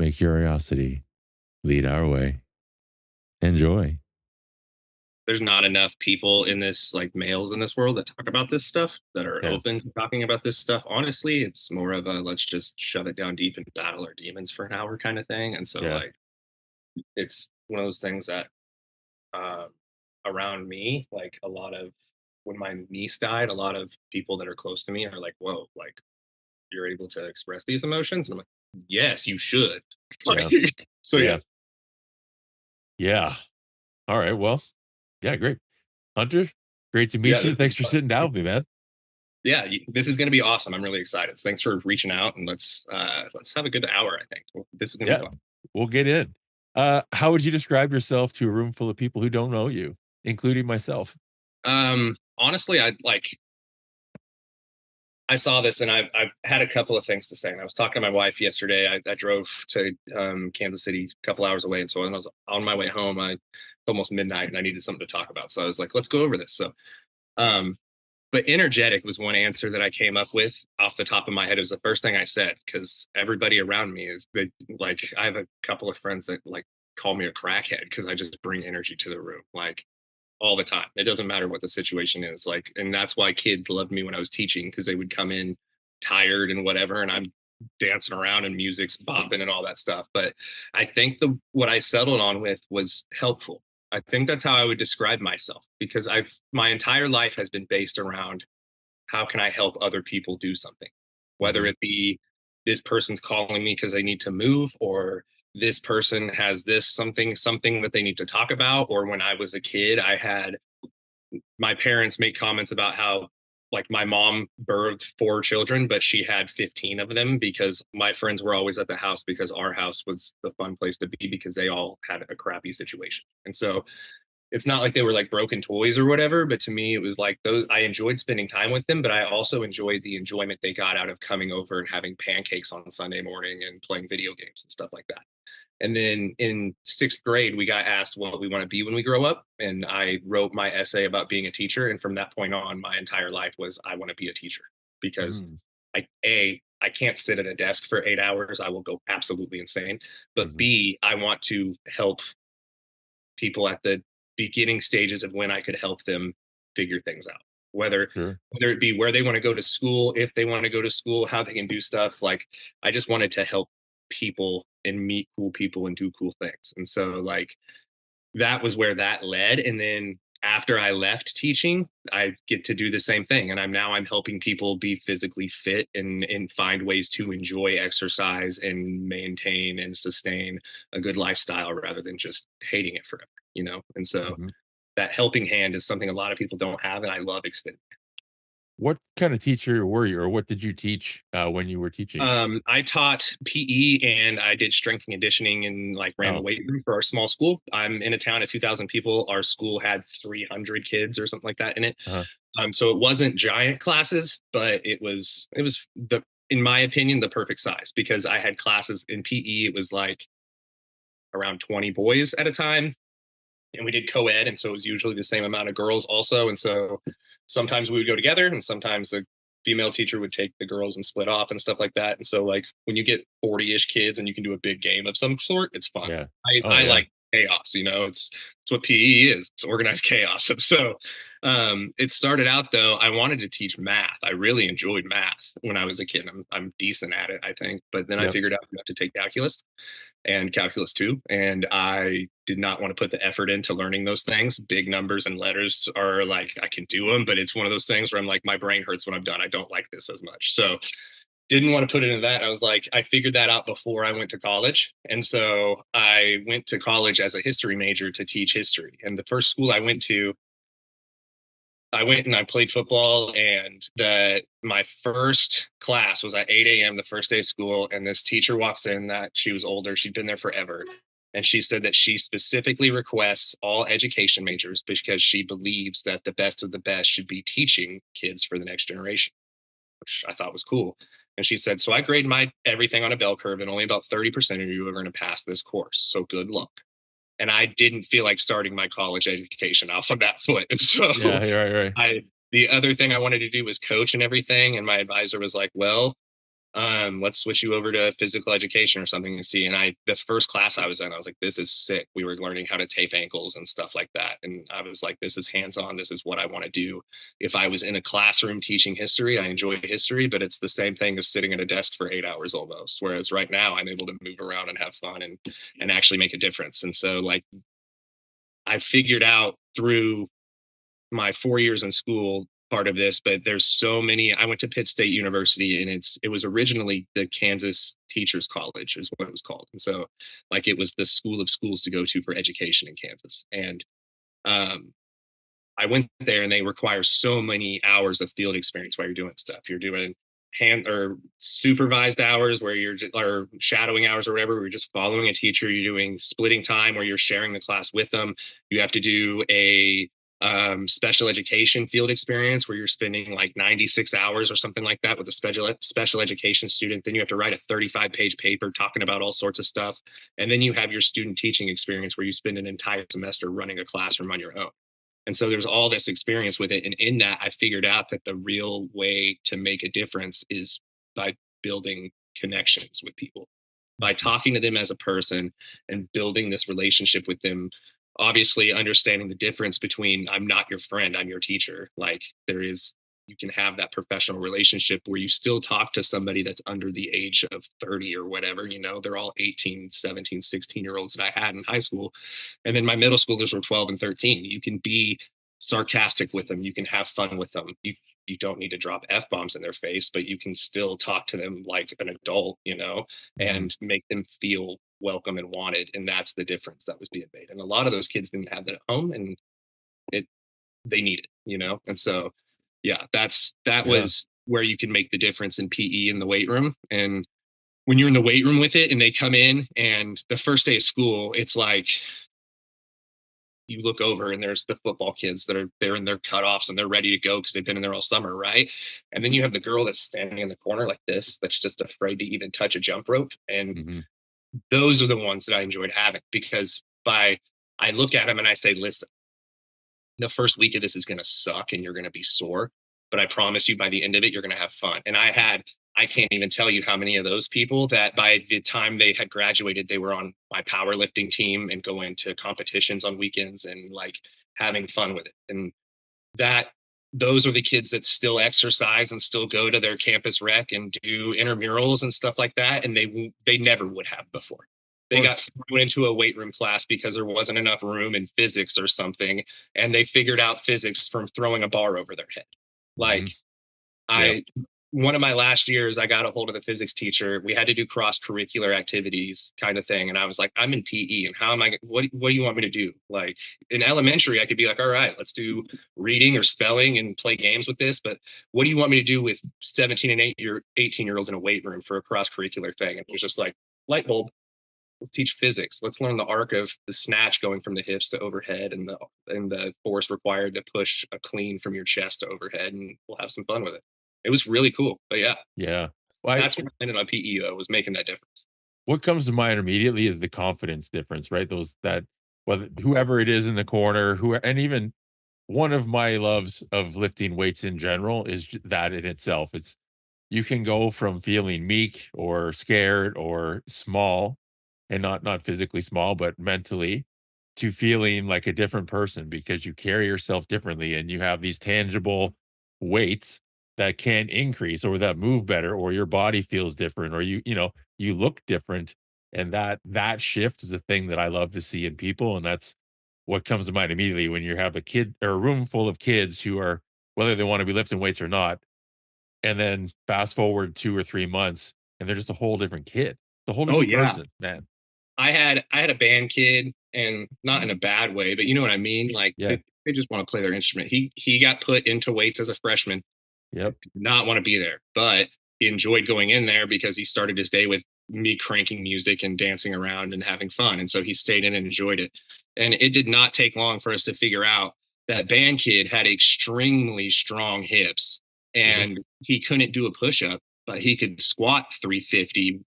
may curiosity lead our way. Enjoy. There's not enough people in this, like males in this world, that talk about this stuff, that are Yeah. open to talking about this stuff. Honestly, it's more of a let's just shove it down deep and battle our demons for an hour kind of thing. And so, Yeah. like, it's one of those things that um, around me, like a lot of when my niece died, a lot of people that are close to me are like, "Whoa, like you're able to express these emotions?" And I'm like, "Yes, you should." Like, Yeah. so yeah, Yeah. Yeah. All right. Well, yeah, great. Hunter, great to yeah, meet you. this is Thanks for fun. sitting down with me, man. Yeah, this is going to be awesome. I'm really excited. Thanks for reaching out, and let's have a good hour. I think this is going to be Yeah, fun. we'll get in. How would you describe yourself to a room full of people who don't know you, including myself? Honestly, I saw this, and I've had a couple of things to say. And I was talking to my wife yesterday. I drove to Kansas City a couple hours away, and so when I was on my way home, it's almost midnight, and I needed something to talk about. So I was like, let's go over this. So, um, but energetic was one answer that I came up with off the top of my head. It was the first thing I said because everybody around me is they like. I have a couple of friends that like call me a crackhead because I just bring energy to the room. Like all the time. It doesn't matter what the situation is. Like, and that's why kids loved me when I was teaching because they would come in tired and whatever, and I'm dancing around and music's bopping and all that stuff. But I think the what I settled on with was helpful. I think that's how I would describe myself because I've my entire life has been based around how can I help other people do something, whether Hmm. it be this person's calling me because they need to move or this person has this something that they need to talk about, or when I was a kid I had my parents make comments about how like my mom birthed four children but she had 15 of them because my friends were always at the house because our house was the fun place to be because they all had a crappy situation. And so it's not like they were like broken toys or whatever, but to me it was like those I enjoyed spending time with them, but I also enjoyed the enjoyment they got out of coming over and having pancakes on Sunday morning and playing video games and stuff like that. And then in sixth grade, we got asked what we want to be when we grow up. And I wrote my essay about being a teacher. And from that point on, my entire life was I want to be a teacher because Mm. I can't sit at a desk for 8 hours. I will go absolutely insane. But Hmm. B, I want to help people at the beginning stages of when I could help them figure things out. Sure. Whether it be where they want to go to school, if they want to go to school, how they can do stuff. Like I just wanted to help people and meet cool people and do cool things. And so like that was where that led. And then after I left teaching, I get to do the same thing. And I'm helping people be physically fit and find ways to enjoy exercise and maintain and sustain a good lifestyle rather than just hating it forever, you know? And so Hmm. that helping hand is something a lot of people don't have, and I love extending. What kind of teacher were you, or what did you teach when you were teaching? I taught PE and I did strength and conditioning and like ran the Oh, weight room for our small school. I'm in a town of 2,000 people. Our school had 300 kids or something like that in it. uh, So it wasn't giant classes, but it was the in my opinion the perfect size because I had classes in PE. It was like around 20 boys at a time, and we did co-ed, and so it was usually the same amount of girls also. And so sometimes we would go together and sometimes the female teacher would take the girls and split off and stuff like that. And so like when you get 40-ish kids and you can do a big game of some sort, it's fun. yeah. Oh, I yeah. like chaos, you know. It's what PE is. It's organized chaos. And so it started out though I wanted to teach math. I really enjoyed math when I was a kid. I'm decent at it, I think, but then I Yep. figured out you have to take calculus and calculus 2, and I did not want to put the effort into learning those things. Big numbers and letters are like I can do them, but it's one of those things where I'm like my brain hurts when I'm done. I don't like this as much. So didn't want to put it into that. I was like I figured that out before I went to college. And so I went to college as a history major to teach history. And the first school I went to, I went and I played football, and the my first class was at 8 a.m. the first day of school, and this teacher walks in that she was older, she'd been there forever, and she said that she specifically requests all education majors because she believes that the best of the best should be teaching kids for the next generation, which I thought was cool. And she said, so I grade my everything on a bell curve, and only about 30% of you are going to pass this course. So good luck. And I didn't feel like starting my college education off of that foot. And so Yeah. Right. Right. I the other thing I wanted to do was coach and everything. And my advisor was like, well, let's switch you over to physical education or something and see. And the first class I was in, I was like, this is sick. We were learning how to tape ankles and stuff like that. And I was like, this is hands on. This is what I want to do. If I was in a classroom teaching history, I enjoy history, but it's the same thing as sitting at a desk for 8 hours almost. Whereas right now I'm able to move around and have fun and actually make a difference. And so like I figured out through my 4 years in school part of this, but there's so many. I went to Pitt State University, and it was originally the Kansas Teachers College, is what it was called. And so, like, it was the school of schools to go to for education in Kansas. And um, I went there, and they require so many hours of field experience while you're doing stuff. You're doing hand or supervised hours where you're just, or shadowing hours or whatever, where you're just following a teacher. You're doing splitting time where you're sharing the class with them. You have to do a special education field experience where you're spending like 96 hours or something like that with a special education student. Then you have to write a 35-page paper talking about all sorts of stuff. And then you have your student teaching experience where you spend an entire semester running a classroom on your own. And so there's all this experience with it. And in that, I figured out that the real way to make a difference is by building connections with people, by talking to them as a person and building this relationship with them. Obviously, understanding the difference between I'm not your friend, I'm your teacher. Like there is, you can have that professional relationship where you still talk to somebody that's under the age of 30 or whatever. They're all 18, 17, 16-year olds that I had in high school. And then my middle schoolers were 12 and 13. You can be sarcastic with them. You can have fun with them. You don't need to drop F-bombs in their face, but you can still talk to them like an adult, Mm-hmm. and make them feel welcome and wanted. And that's the difference that was being made. And a lot of those kids didn't have that at home, and it they need it. And so yeah, that Yeah. was where you can make the difference in PE in the weight room. And when you're in the weight room with it and they come in and the first day of school, it's like you look over and there's the football kids that are there in their cutoffs and they're ready to go because they've been in there all summer, right? And then you have the girl that's standing in the corner like this, that's just afraid to even touch a jump rope. And Mm-hmm. those are the ones that I enjoyed having because I look at them and I say, listen, the first week of this is going to suck and you're going to be sore, but I promise you by the end of it, you're going to have fun. And I can't even tell you how many of those people that by the time they had graduated, they were on my powerlifting team and going to competitions on weekends and like having fun with it. And that those are the kids that still exercise and still go to their campus rec and do intramurals and stuff like that. And they never would have before. Of They got course. thrown into a weight room class because there wasn't enough room in physics or something, and they figured out physics from throwing a bar over their head. Mm-hmm. Like Yep. I one of my last years, I got a hold of the physics teacher. We had to do cross curricular activities kind of thing. And I was like, I'm in PE and how am I, what do you want me to do? Like in elementary, I could be like, all right, let's do reading or spelling and play games with this. But what do you want me to do with 17 and 18-year olds in a weight room for a cross curricular thing? And it was just like, light bulb. Let's teach physics. Let's learn the arc of the snatch going from the hips to overhead and the force required to push a clean from your chest to overhead, and we'll have some fun with it. It was really cool. But yeah, Yeah. Well, that's what I landed on PE though, was making that difference. what comes to mind immediately is the confidence difference, right? Those that whether whoever it is in the corner, who and even one of my loves of lifting weights in general is that in itself. It's you can go from feeling meek or scared or small and not physically small, but mentally to feeling like a different person because you carry yourself differently and you have these tangible weights that can increase or that move better or your body feels different or you look different and that shift is the thing that I love to see in people and that's what comes to mind immediately when you have a kid or a room full of kids who are whether they want to be lifting weights or not and then fast forward 2 or 3 months, and they're just a whole different kid, a whole Oh different yeah. person, man. I had a band kid, and not in a bad way, but you know what I mean? Like Yeah. they just want to play their instrument. He got put into weights as a freshman, Yep. did not want to be there, but he enjoyed going in there because he started his day with me cranking music and dancing around and having fun. And so he stayed in and enjoyed it. And it did not take long for us to figure out that band kid had extremely strong hips Sure. and he couldn't do a push up, but he could squat 350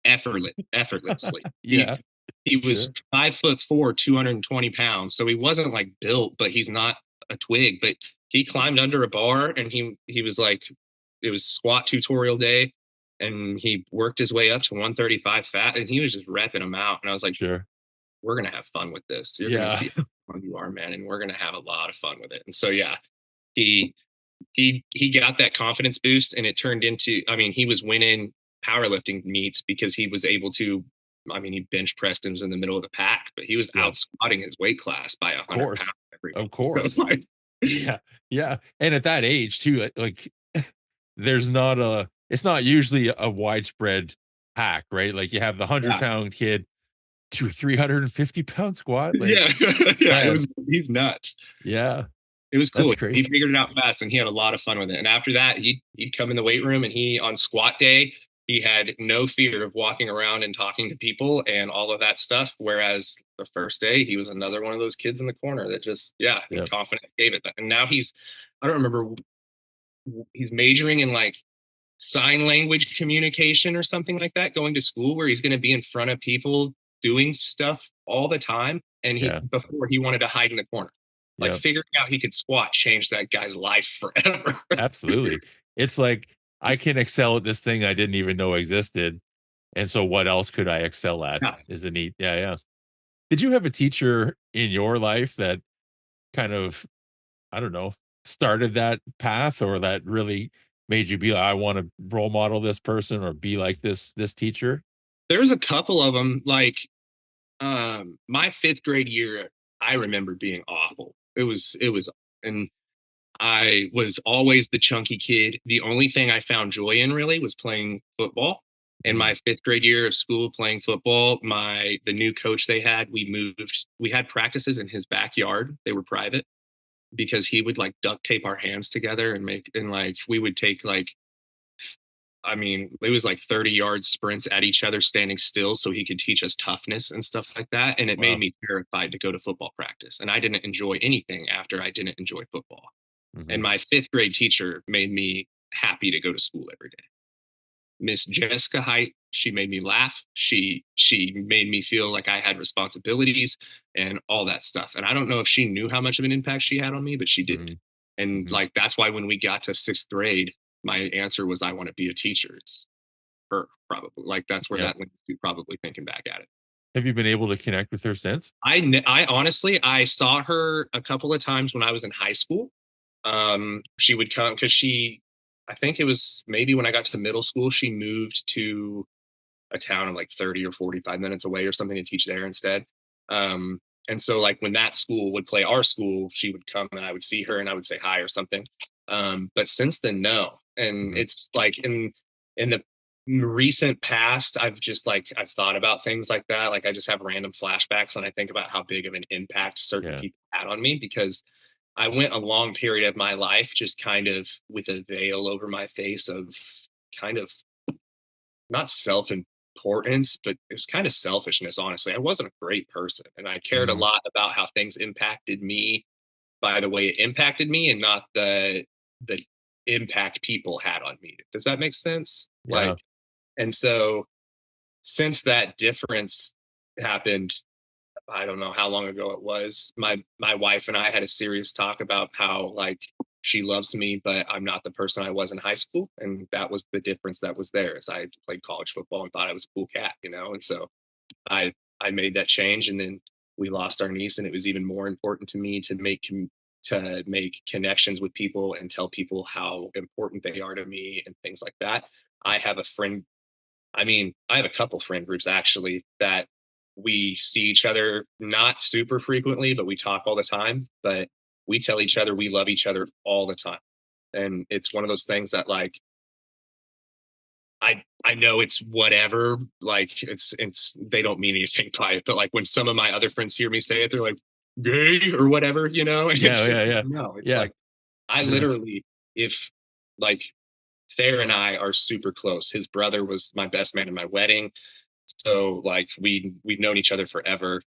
effortlessly. Yeah, He was sure. 5'4", 220 pounds. So he wasn't like built, but he's not a twig. But he climbed under a bar and he was like, it was squat tutorial day. and he worked his way up to 135 fat, and he was just repping them out. And I was like, Sure. we're gonna have fun with this. You're gonna Yeah. see how fun you are, man, and we're gonna have a lot of fun with it. And so yeah, he got that confidence boost, and it turned into, I mean, he was winning powerlifting meets because he was able to, I mean, he bench pressed and was in the middle of the pack, but he was Yeah. out squatting his weight class by Of 100 pounds course. every Of meet. So course. like, Yeah. Yeah. And at that age too, like there's not a it's not usually a widespread hack, right? Like you have the 100 yeah, pound kid to 350-pound squat. Like, yeah, yeah, it man, was, he's nuts. yeah, It was that's cool. great. He figured it out fast, and he had a lot of fun with it. And after that, he'd come in the weight room, and he, on squat day, he had no fear of walking around and talking to people and all of that stuff. Whereas the first day, he was another one of those kids in the corner that just, yeah, and Yeah. confidence gave it. And now he's, I don't remember, he's majoring in like sign language communication or something like that, going to school where he's going to be in front of people doing stuff all the time. And he, Yeah. before, he wanted to hide in the corner. Like Yeah. figuring out he could squat changed that guy's life forever. Absolutely. It's like I can excel at this thing I didn't even know existed. And so what else could I excel at Yeah. is a neat. Yeah, yeah. Did you have a teacher in your life that kind of, I don't know, started that path or that really made you be like, I want to role model this person or be like this teacher? There's a couple of them. Like my fifth grade year, I remember being awful. It was, and I was always the chunky kid. The only thing I found joy in really was playing football. In Mhm. my fifth grade year of school playing football, the new coach they had, we had practices in his backyard. They were private because he would like duct tape our hands together and make, and like we would take like, I mean, it was like 30-yard sprints at each other standing still so he could teach us toughness and stuff like that. And it made Wow. me terrified to go to football practice. And I didn't enjoy anything after I didn't enjoy football. And Mhm. my fifth grade teacher made me happy to go to school every day. Miss Jessica Height, she made me laugh. She made me feel like I had responsibilities and all that stuff. And I don't know if she knew how much of an impact she had on me, but she did. Mhm. And Mhm. like that's why when we got to sixth grade, my answer was I want to be a teacher. It's her probably. Like that's where Yeah. that links to, probably thinking back at it. Have you been able to connect with her since? I honestly, I saw her a couple of times when I was in high school. She would come because I think it was maybe when I got to middle school, she moved to a town like 30 or 45 minutes away or something to teach there instead. Um, and so like when that school would play our school, she would come and I would see her and I would say hi or something. But since then, no. And Mhm. it's like in the recent past, I've just like I've thought about things like that. Like I just have random flashbacks and I think about how big of an impact certain Yeah. people had on me because I went a long period of my life just kind of with a veil over my face of kind of not self-importance, but it was kind of selfishness, honestly. I wasn't a great person, and I cared a Mhm. lot about how things impacted me by the way it impacted me and not the impact people had on me. Does that make sense? Yeah. Like, and so since that difference happened, I don't know how long ago it was. My wife and I had a serious talk about how like she loves me, but I'm not the person I was in high school, and that was the difference that was there. Is I played college football and thought I was a cool cat, you know, and so I I made that change, and then we lost our niece, and it was even more important to me to to make connections with people and tell people how important they are to me and things like that. I have a friend I mean, I have a couple friend groups actually that we see each other not super frequently, but we talk all the time. But we tell each other we love each other all the time. And it's one of those things that like I know it's whatever, like it's they don't mean anything by it, but like when some of my other friends hear me say it, they're like gay or whatever, you know? And Yeah, yeah, it's yeah. no, it's Yeah. like I Yeah. literally if like Thayer and I are super close. His brother was my best man in my wedding. So like we've known each other forever.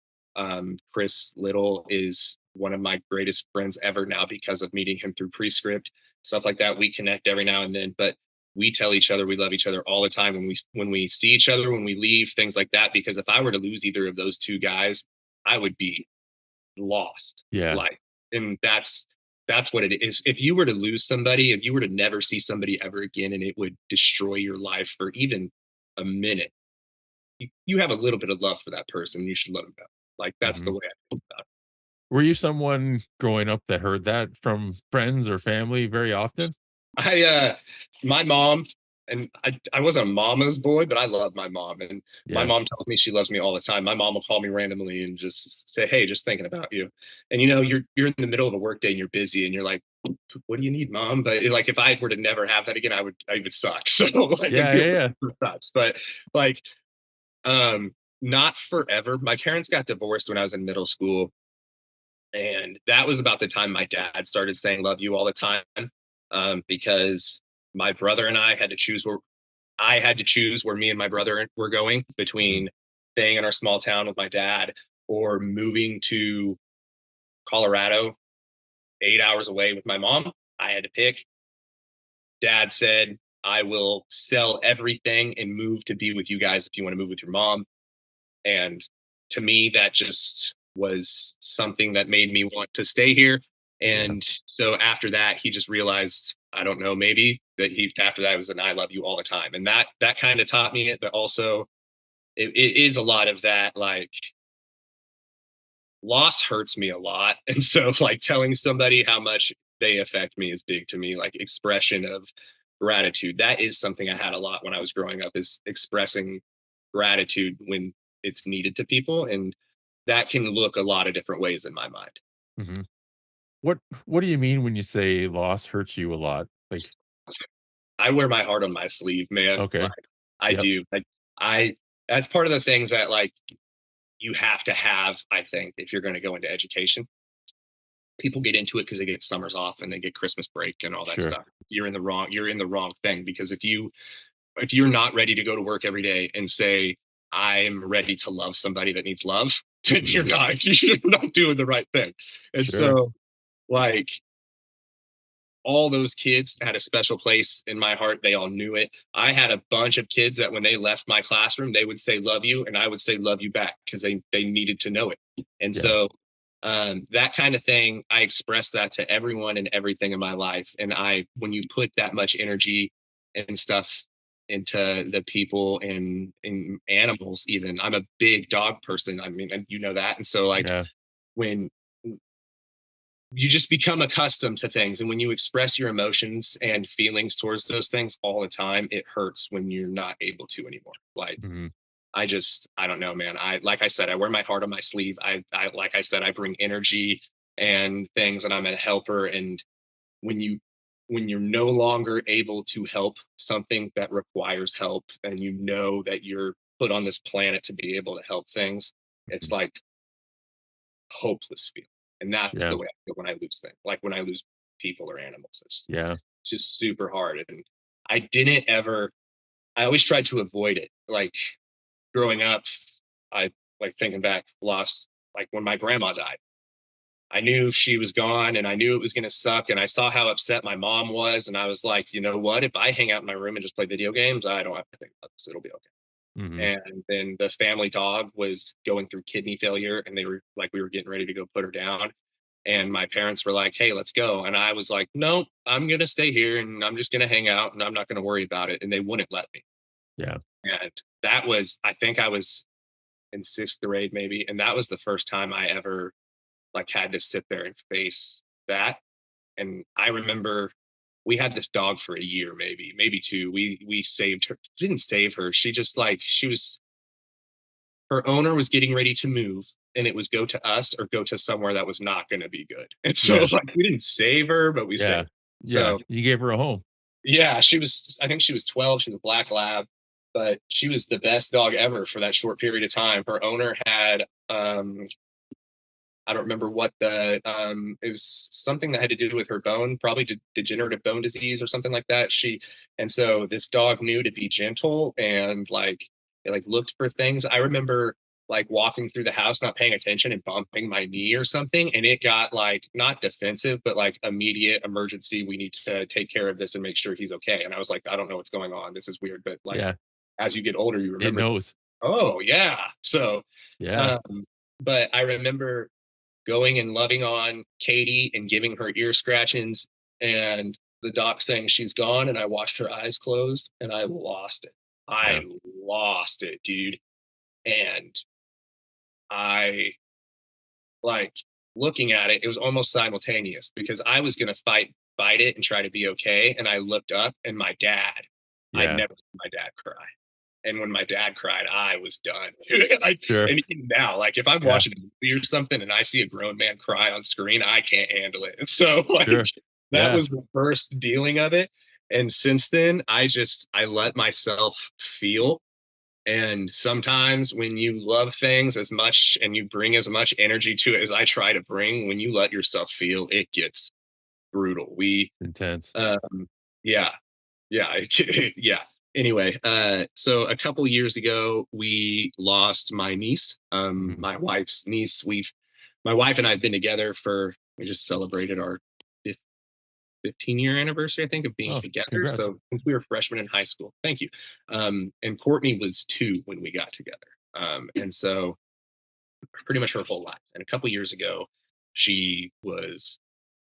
Chris Little is one of my greatest friends ever now because of meeting him through Prescript, stuff like that. We connect every now and then, but we tell each other we love each other all the time when we see each other, when we leave, things like that. Because if I were to lose either of those two guys, I would be lost. Yeah. Like, and that's that's what it is. If you were to lose somebody, if you were to never see somebody ever again and it would destroy your life for even a minute, you have a little bit of love for that person. You should let them go. Like that's the Mhm. way I feel about it. Were you someone growing up that heard that from friends or family very often? I my mom, and I wasn't a mama's boy, but I love my mom. And my Yeah. mom tells me she loves me all the time. My mom will call me randomly and just say, "Hey, just thinking about you." And you're in the middle of a work day and you're busy and you're like, "What do you need, mom?" But like if I were to never have that again, I would suck. So like and Yeah, feel yeah, yeah. sucks. But like not forever. My parents got divorced when I was in middle school, and that was about the time my dad started saying love you all the time, because my brother and I had to choose where me and my brother were going Mhm, between staying in our small town with my dad or moving to Colorado 8 hours away with my mom. I had to pick. Dad said, I will sell everything and move to be with you guys if you want to move with your mom. And to me, that just was something that made me want to stay here. yeah. And so after that, he just realized, I don't know, maybe that he after that was an I love you all the time. And that kind of taught me it, but also it is a lot of that like loss hurts me a lot. And so like telling somebody how much they affect me is big to me, like expression of gratitude. That is something I had a lot when I was growing up is expressing gratitude when it's needed to people. And that can look a lot of different ways in my mind. Mhm. What what do you mean when you say loss hurts you a lot? Like, I wear my heart on my sleeve, man. Like okay. I Yep. do. Like I that's part of the things that like you have to have, I think, if you're going to go into education. People get into it because they get summers off and they get Christmas break and all that Sure. stuff. You're in the wrong thing because if you're not ready to go to work every day and say I'm ready to love somebody that needs love, then Mhm. you're not doing the right thing. And Sure. so like all those kids had a special place in my heart. They all knew it. I had a bunch of kids that when they left my classroom, they would say love you and I would say love you back because they needed to know it. And Yeah. so that kind of thing, I express that to everyone and everything in my life. And when you put that much energy and stuff into the people and animals, even I'm a big dog person. I mean, and you know that. And so like Yeah. when you just become accustomed to things, and when you express your emotions and feelings towards those things all the time, it hurts when you're not able to anymore. Like Mhm. I don't know, man. I like I said, I wear my heart on my sleeve. I like I said, I bring energy and things, and I'm a helper. And when you when you're no longer able to help something that requires help, and you know that you're put on this planet to be able to help things, it's Mhm. like hopeless feeling. And that's Yeah. the way I feel when I lose things, like when I lose people or animals. It's Yeah. just super hard. And I didn't ever, I always tried to avoid it. Like growing up, I like thinking back, lost like when my grandma died. I knew she was gone and I knew it was going to suck. And I saw how upset my mom was. And I was like, you know what? If I hang out in my room and just play video games, I don't have to think about this. It'll be okay. Mhm. And then the family dog was going through kidney failure and they were like we were getting ready to go put her down and my parents were like, hey, let's go. And I was like, no, I'm going to stay here and I'm just going to hang out and I'm not going to worry about it. And they wouldn't let me. Yeah. And that was, I think I was in sixth grade maybe, and that was the first time I ever like had to sit there and face that. And I remember we had this dog for a year, maybe two. We saved her, didn't save her, she just like she was her owner was getting ready to move and it was go to us or go to somewhere that was not going to be good. And so Yeah. like we didn't save her, but we Yeah. saved. Yeah. So You gave her a home. yeah, I think she was 12. She was a black lab, but she was the best dog ever for that short period of time. Her owner had I don't remember what it was something that had to do with her bone, probably degenerative bone disease or something like that. And so this dog knew to be gentle and like it like looked for things. I remember like walking through the house, not paying attention and bumping my knee or something. And it got like not defensive, but like immediate emergency. We need to take care of this and make sure he's okay. And I was like, I don't know what's going on. This is weird. But like Yeah. as you get older, you It remember, knows. oh yeah. So Yeah. um, but I remember going and loving on Katie and giving her ear scratchings, and the doc saying she's gone, and I watched her eyes close, and I lost it. I Yeah. lost it, dude. And I like looking at it, it was almost simultaneous because I was gonna fight it and try to be okay. And I looked up and my dad, I'd Yeah. never seen my dad cry. And when my dad cried, I was done. Sure. And even now, like if I'm Yeah. watching a movie or something and I see a grown man cry on screen, I can't handle it. And so like Sure. that Yeah. was the first dealing of it. And since then, I let myself feel. And sometimes when you love things as much and you bring as much energy to it as I try to bring, when you let yourself feel, it gets brutal. Intense. Um, yeah, yeah, yeah. Anyway, so a couple years ago, we lost my niece, Mhm. my wife's niece. My wife and I have been together we just celebrated our 15-year anniversary, I think, of being Oh, together. congrats. So since we were freshmen in high school, thank you. And Courtney was 2 when we got together. And so pretty much her whole life. And a couple years ago, she was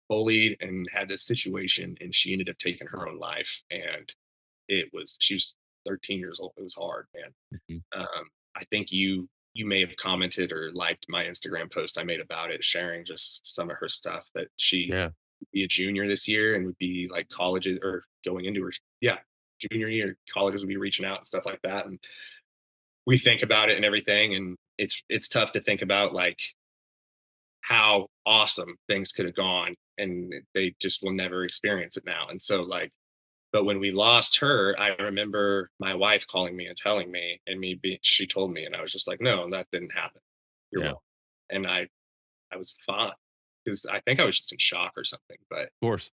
bullied and had this situation, and she ended up taking her own life. And she was 13 years old. It was hard, man. Mhm. I think you may have commented or liked my Instagram post I made about it, sharing just some of her stuff that she Yeah. would be a junior this year and would be like colleges or going into her, yeah, junior year. Colleges would be reaching out and stuff like that. And we think about it and everything, and it's tough to think about like how awesome things could have gone, and they just will never experience it now. And so like, but when we lost her, I remember my wife calling me and telling me, and she told me, and I was just like, no, that didn't happen. You're Yeah. Of wrong. And I was fine because I think I was just in shock or something, but course.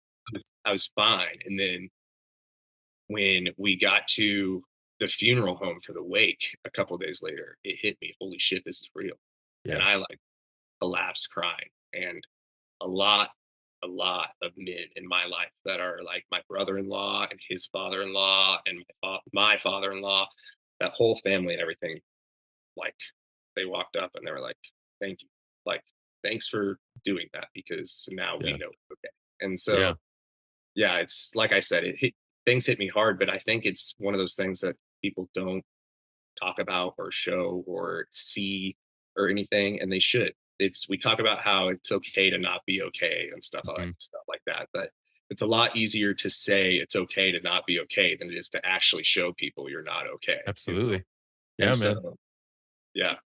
I was fine. And then when we got to the funeral home for the wake a couple days later, it hit me, holy shit, this is real. And Yeah. I like collapsed crying. And a lot, a lot of men in my life that are like my brother-in-law and his father-in-law and my father-in-law, that whole family and everything, like they walked up and they were like, thank you. Like, thanks for doing that because now we Yeah. know it's okay. And Yeah. so, yeah, it's like I said, things hit me hard, but I think it's one of those things that people don't talk about or show or see or anything, and they should. We talk about how it's okay to not be okay and Mhm. stuff like that, but it's a lot easier to say it's okay to not be okay than it is to actually show people you're not okay, you know? Absolutely. Yeah, And so, man. yeah,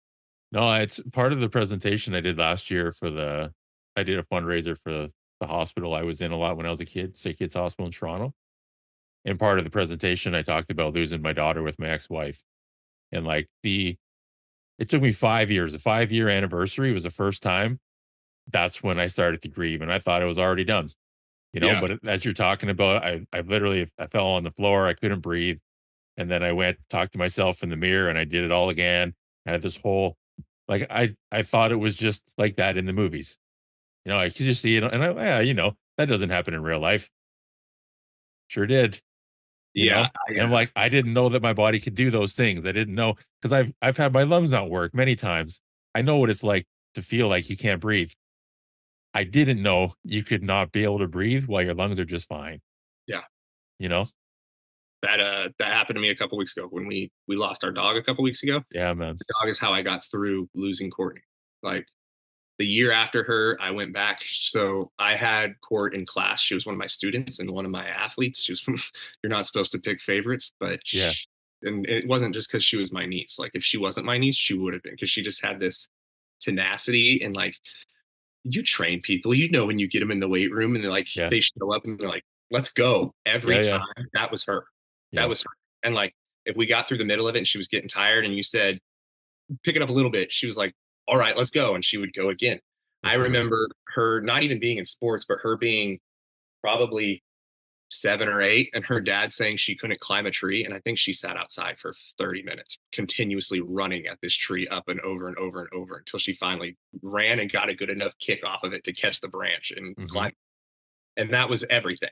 No, it's part of the presentation I did last year I did a fundraiser for the hospital I was in a lot when I was a kid, Sick Kids Hospital in Toronto. And part of the presentation, I talked about losing my daughter with my ex-wife. And like it took me 5 years. The 5-year anniversary was the first time that's when I started to grieve. And I thought it was already done, yeah, but as you're talking about, I literally, I fell on the floor. I couldn't breathe. And then I went, talked to myself in the mirror and I did it all again. I had this whole, like, I thought it was just like that in the movies. I could just see it, and that doesn't happen in real life. Sure did, yeah, and I'm like, I didn't know that my body could do those things. I didn't know because I've had my lungs not work many times. I know what it's like to feel like you can't breathe. I didn't know you could not be able to breathe while your lungs are just fine, yeah. you know? That happened to me a couple weeks ago when we lost our dog a couple weeks ago. Yeah, man. The dog is how I got through losing Courtney. Like the year after her, I went back. So I had Court in class. She was one of my students and one of my athletes. You're not supposed to pick favorites, but Yeah, and it wasn't just because she was my niece. Like if she wasn't my niece, she would have been because she just had this tenacity and like you train people, when you get them in the weight room and yeah, they show up and they're like, let's go every yeah, yeah, time. That was her. That yeah, was her. And like if we got through the middle of it and she was getting tired and you said, pick it up a little bit. She was like, all right, let's go. And she would go again. of I course. remember her not even being in sports, but her being probably 7 or 8, and her dad saying she couldn't climb a tree. And I think she sat outside for 30 minutes, continuously running at this tree up and over and over and over until she finally ran and got a good enough kick off of it to catch the branch and Mhm. climb. And that was everything.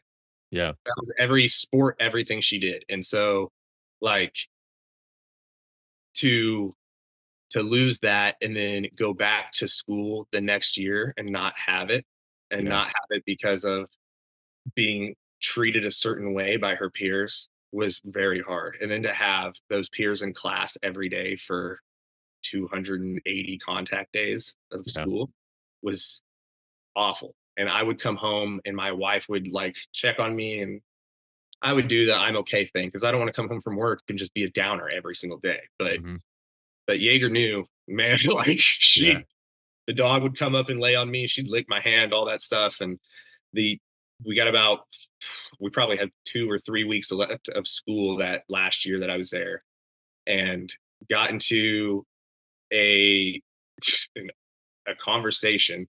Yeah, That was every sport, everything she did. And so, like, to to lose that and then go back to school the next year and not have it, and Yeah. not have it because of being treated a certain way by her peers was very hard. And then to have those peers in class every day for 280 contact days of Yeah. school was awful. And I would come home and my wife would like check on me, and I would do the I'm okay thing because I don't want to come home from work and just be a downer every single day. Mhm. But Jaeger knew, man, like Yeah. the dog would come up and lay on me, she'd lick my hand, all that stuff. And the we got about we probably had 2 or 3 weeks left of school that last year that I was there, and got into a a conversation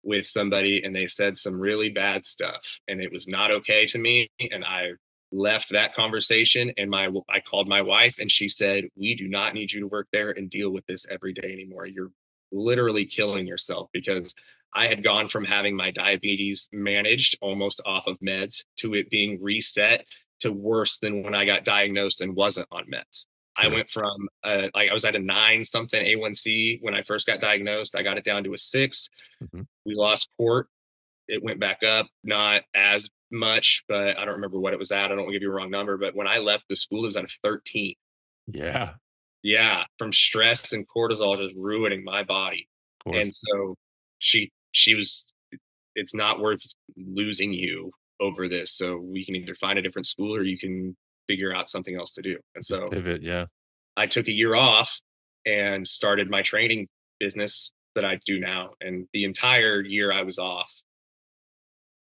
with somebody, and they said some really bad stuff, and it was not okay to me. And I left that conversation, and my I called my wife, and she said, we do not need you to work there and deal with this every day anymore. You're literally killing yourself. Because I had gone from having my diabetes managed almost off of meds to it being reset to worse than when I got diagnosed and wasn't on meds. I Sure. went from like I was at a 9 something A1C when I first got diagnosed. I got it down to a 6. Mhm. We lost court. It went back up, not as much, but I don't remember what it was at. I don't want to give you a wrong number, but when I left the school, it was at a 13. Yeah. Of Yeah, from stress and cortisol just ruining my body. And course. so she was, it's not worth losing you over this. So we can either find a different school or you can figure out something else to do. And Just so pivot, yeah. I took a year off and started my training business that I do now. And the entire year I was off,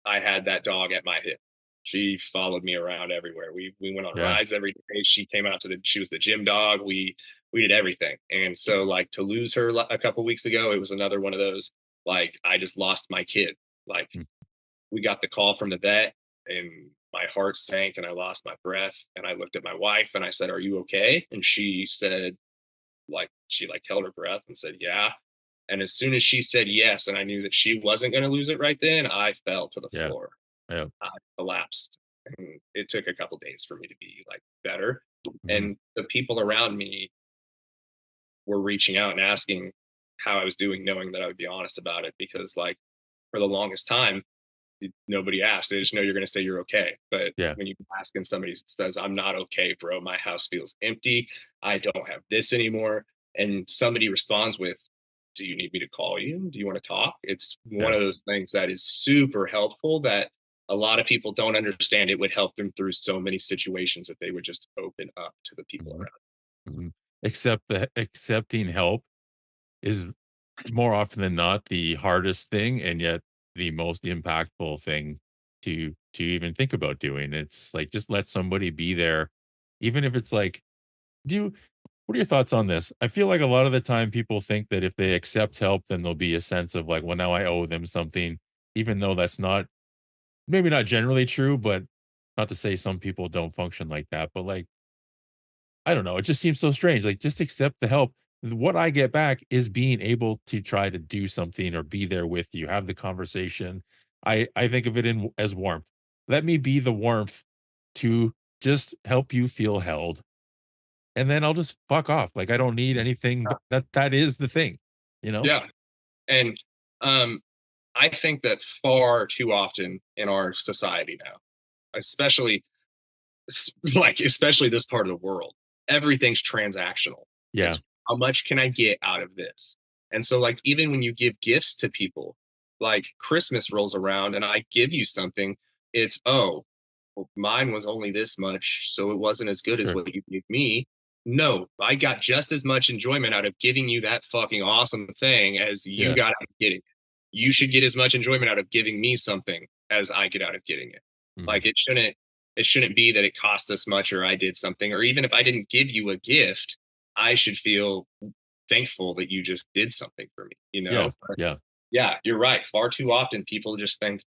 I had that dog at my hip. She followed me around everywhere. We went on Yeah. rides every day. She came out to the she was the gym dog. We did everything. And so like to lose her a couple weeks ago, it was another one of those like I just lost my kid. Like Mm. we got the call from the vet and my heart sank and I lost my breath and I looked at my wife and I said, "Are you okay?" And she said like she like held her breath and said, "Yeah." And as soon as she said yes, and I knew that she wasn't going to lose it right then, I fell to the Yeah. floor. Yeah. I collapsed. And it took a couple days for me to be like better. Mhm. And the people around me were reaching out and asking how I was doing, knowing that I would be honest about it. Because, like, for the longest time, nobody asked. They just know you're going to say you're okay. But Yeah. when you ask and somebody says, "I'm not okay, bro. My house feels empty. I don't have this anymore." And somebody responds with, "Do you need me to call you? Do you want to talk?" It's one Yeah. of those things that is super helpful that a lot of people don't understand. It would help them through so many situations if they would just open up to the people Mhm. around. Mhm. Except the accepting help is more often than not the hardest thing, and yet the most impactful thing to even think about doing. It's like, just let somebody be there, even if it's like, do you what are your thoughts on this? I feel like a lot of the time people think that if they accept help, then there'll be a sense of like, well, now I owe them something, even though that's not maybe not generally true, but not to say some people don't function like that, but like, I don't know, it just seems so strange. Like, just accept the help. What I get back is being able to try to do something or be there with you, have the conversation. I think of it in as warmth. Let me be the warmth to just help you feel held, and then I'll just fuck off. Like, I don't need anything. That is the thing, you know? Yeah. And um, I think that far too often in our society now, especially like especially this part of the world, everything's transactional. Yeah, It's how much can I get out of this? And so like even when you give gifts to people, like Christmas rolls around and I give you something, it's oh, well, mine was only this much, so it wasn't as good as sure. what you gave me. No, I got just as much enjoyment out of giving you that fucking awesome thing as you Yeah. got out of getting it. You should get as much enjoyment out of giving me something as I get out of getting it. Mhm. Like it shouldn't be that it cost this much or I did something, or even if I didn't give you a gift, I should feel thankful that you just did something for me, you Yeah, know? But yeah, yeah, you're right. Far too often people just think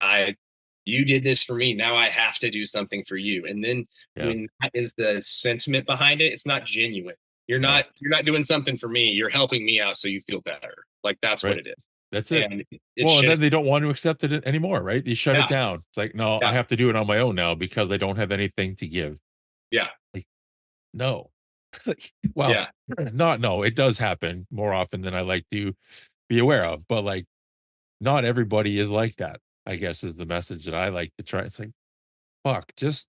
you did this for me. Now I have to do something for you. And then yeah. when that is the sentiment behind it, it's not genuine. No, You're not doing something for me. You're helping me out so you feel better. Like that's what right. it is. That's it. And it Well, and then shouldn't. they don't want to accept it anymore, right? They shut it Yeah. down. It's like, no, I Yeah. have to do it on my own now because I don't have anything to give. Yeah. Like, no. Well, Yeah. not no, it does happen more often than I like to be aware of, but, like, not everybody is like that, I guess, is the message that I like to try. It's like, fuck, just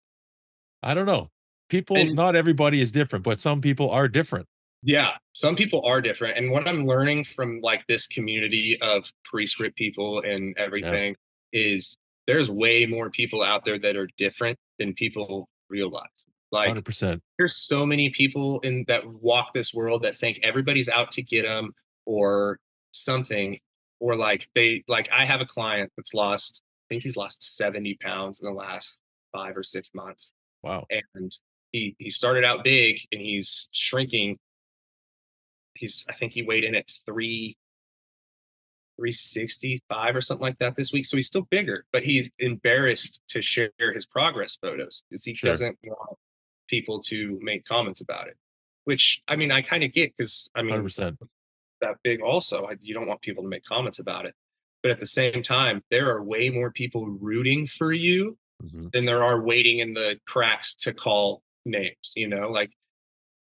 I don't know. People And not everybody is different, but some people are different. yeah, some people are different. And what I'm learning from like this community of prescript people and Yeah, everything is there's way more people out there that are different than people realize. Like 100%. there's so many people in that walk this world that think everybody's out to get them or something, or like they like I have a client that's lost, I think he's lost 70 pounds in the last 5 or 6 months. Wow. And he started out big and he's shrinking. He's I think he weighed in at 365 or something like that this week. So he's still bigger, but he's embarrassed to share his progress photos because he Sure. doesn't want people to make comments about it. Which I mean, I kind of get because I mean 100%. that big also. You don't want people to make comments about it. But at the same time, there are way more people rooting for you Mhm. than there are waiting in the cracks to call names, you know? Like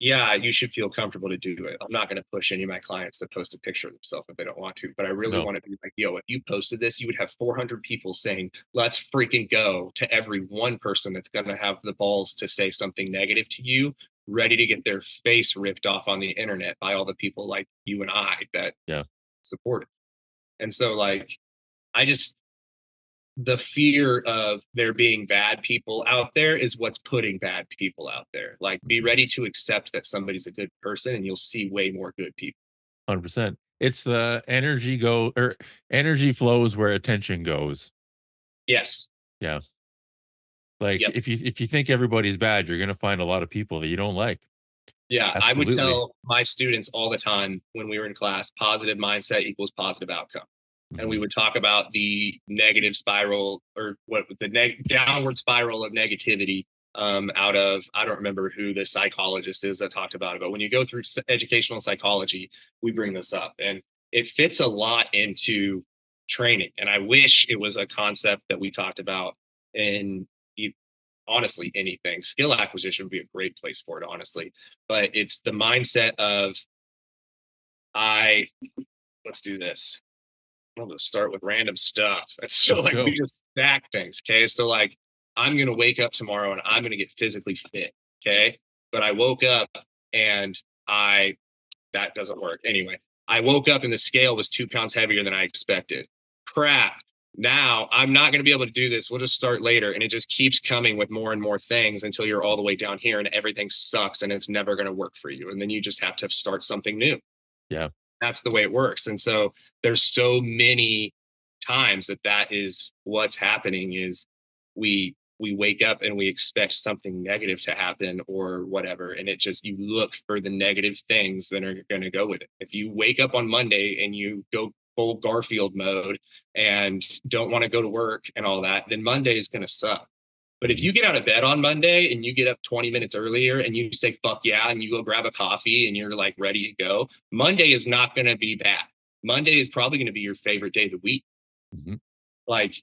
yeah, you should feel comfortable to do it. I'm not going to push any of my clients to post a picture of themselves if they don't want to, but I really No, want to be like, yo, if you posted this, you would have 400 people saying, let's freaking go to every one person that's going to have the balls to say something negative to you, ready to get their face ripped off on the internet by all the people like you and I that yeah. support it. And so, like, I just, the fear of there being bad people out there is what's putting bad people out there. Like, be Mhm. ready to accept that somebody's a good person and you'll see way more good people. 100%. It's the energy go or energy flows where attention goes. Yes. Yeah. Like, Yep. if you think everybody's bad, you're gonna find a lot of people that you don't like. Yeah. I would Absolutely. tell my students all the time when we were in class positive mindset equals positive outcome. And we Mhm. would talk about the negative spiral or what the downward spiral of negativity out of, I don't remember who the psychologist is that talked about it, but when you go through educational psychology, we bring this up and it fits a lot into training. And I wish it was a concept that we talked about in honestly anything. Skill acquisition would be a great place for it, honestly. But it's the mindset of I let's do this. I'm gonna start with random stuff. And so Let's like we go. just stack things. Okay. So like I'm gonna wake up tomorrow and I'm gonna get physically fit. Okay. But I woke up and I that doesn't work. Anyway, I woke up and the scale was 2 pounds heavier than I expected. Crap. Now I'm not going to be able to do this. We'll just start later. And it just keeps coming with more and more things until you're all the way down here and everything sucks and it's never going to work for you. And then you just have to start something new. Yeah. That's the way it works. And so there's so many times that that is what's happening is we wake up and we expect something negative to happen or whatever, and it just you look for the negative things that are going to go with it. If you wake up on Monday and you go full Garfield mode and don't want to go to work and all that, then Monday is going to suck. But if Mhm. you get out of bed on Monday and you get up 20 minutes earlier and you say, fuck yeah, and you go grab a coffee and you're like ready to go, Monday is not going to be bad. Monday is probably going to be your favorite day of the week. Mhm. Like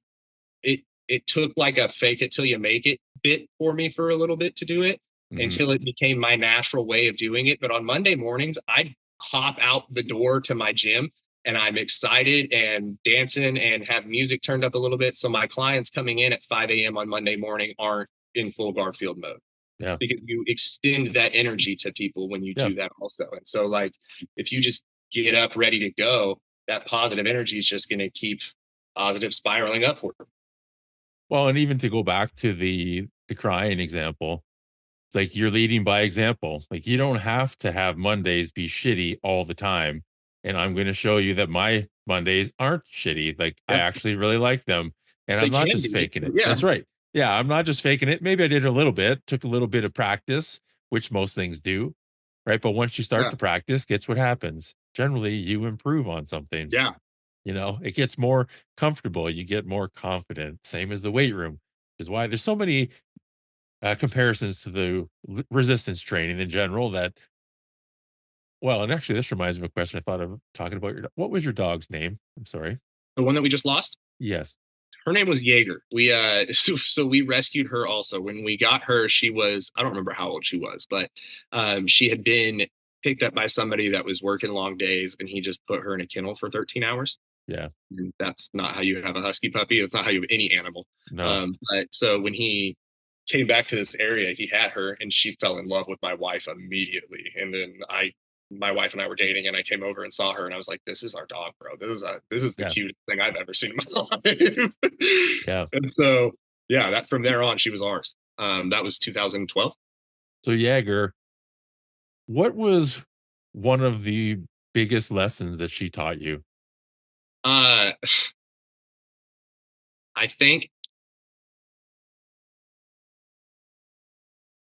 it took like a fake it till you make it bit for me for a little bit to do it Mhm. until it became my natural way of doing it. But on Monday mornings, I hop out the door to my gym and I'm excited and dancing and have music turned up a little bit. So my clients coming in at 5 a.m. on Monday morning aren't in full Garfield mode Yeah. because you extend that energy to people when you Yeah. do that also. And so like if you just get up ready to go, that positive energy is just going to keep positive spiraling upward. Well, and even to go back to the crying example, it's like you're leading by example. Like you don't have to have Mondays be shitty all the time. And I'm going to show you that my Mondays aren't shitty. Like I Yeah, actually really like them. And they I'm not can just be. faking it. Yeah, That's right. Yeah, I'm not just faking it. Maybe I did a little bit, took a little bit of practice, which most things do. Right. But once you start yeah, to practice, guess what happens? Generally, you improve on something. yeah. It gets more comfortable. You get more confident. Same as the weight room is why there's so many comparisons to the resistance training in general that well, and actually this reminds me of a question I thought of talking about what was your dog's name? I'm sorry. The one that we just lost, Yes. her name was Jaeger. We so we rescued her also. When we got her, she was, I don't remember how old she was, but she had been picked up by somebody that was working long days, and he just put her in a kennel for 13 hours. Yeah. And that's not how you have a husky puppy. That's not how you have any animal. No. But so when he came back to this area, he had her, and she fell in love with my wife immediately. And then my wife and I were dating, and I came over and saw her, and I was like, "This is our dog, bro. This is the Yeah. cutest thing I've ever seen in my life." Yeah. And so, yeah, that from there on, she was ours. That was 2012. So Jagger, what was one of the biggest lessons that she taught you? Uh, I think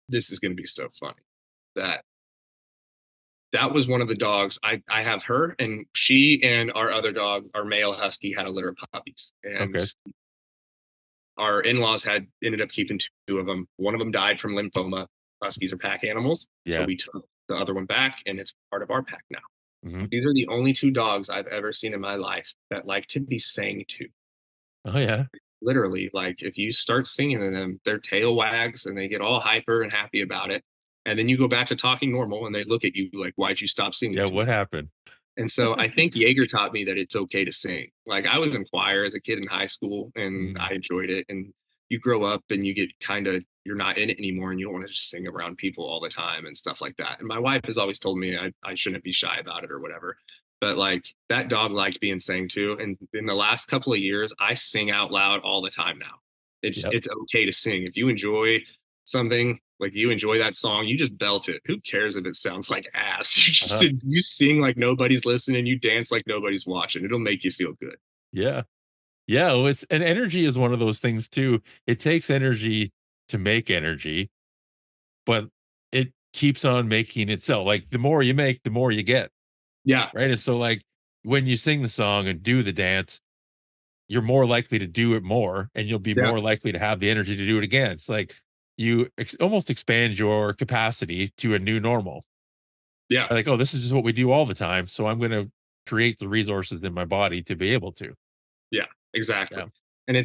this is going to be so funny that that was one of the dogs. I have her, and she and our other dog, our male husky, had a litter of puppies, and Okay. our in-laws had ended up keeping two of them. One of them died from lymphoma. Huskies are pack animals, so Yeah. we took the other one back, and it's part of our pack now. Mhm. These are the only two dogs I've ever seen in my life that like to be sang to. Oh, yeah. Literally, like if you start singing to them, their tail wags and they get all hyper and happy about it. And then you go back to talking normal and they look at you like, why'd you stop singing Yeah, to me? what happened? And so I think Jaeger taught me that it's okay to sing. Like I was in choir as a kid in high school and Mhm. I enjoyed it. And you grow up and you get kind of, you're not in it anymore and you don't want to just sing around people all the time and stuff like that. And my wife has always told me I shouldn't be shy about it or whatever. But like that dog liked being sang to. And in the last couple of years, I sing out loud all the time now. Yep. It's okay to sing. If you enjoy something, like you enjoy that song, you just belt it. Who cares if it sounds like ass? You just Uh-huh. you sing like nobody's listening, you dance like nobody's watching. It'll make you feel good. Yeah. Yeah, well, it's and energy is one of those things too. It takes energy to make energy, but it keeps on making itself. Like, the more you make, the more you get, Yeah, right? And so, like, when you sing the song and do the dance, you're more likely to do it more, and you'll be yeah, more likely to have the energy to do it again. It's like you almost expand your capacity to a new normal. yeah. Like, oh, this is just what we do all the time, so I'm going to create the resources in my body to be able to. Yeah, exactly. Yeah, And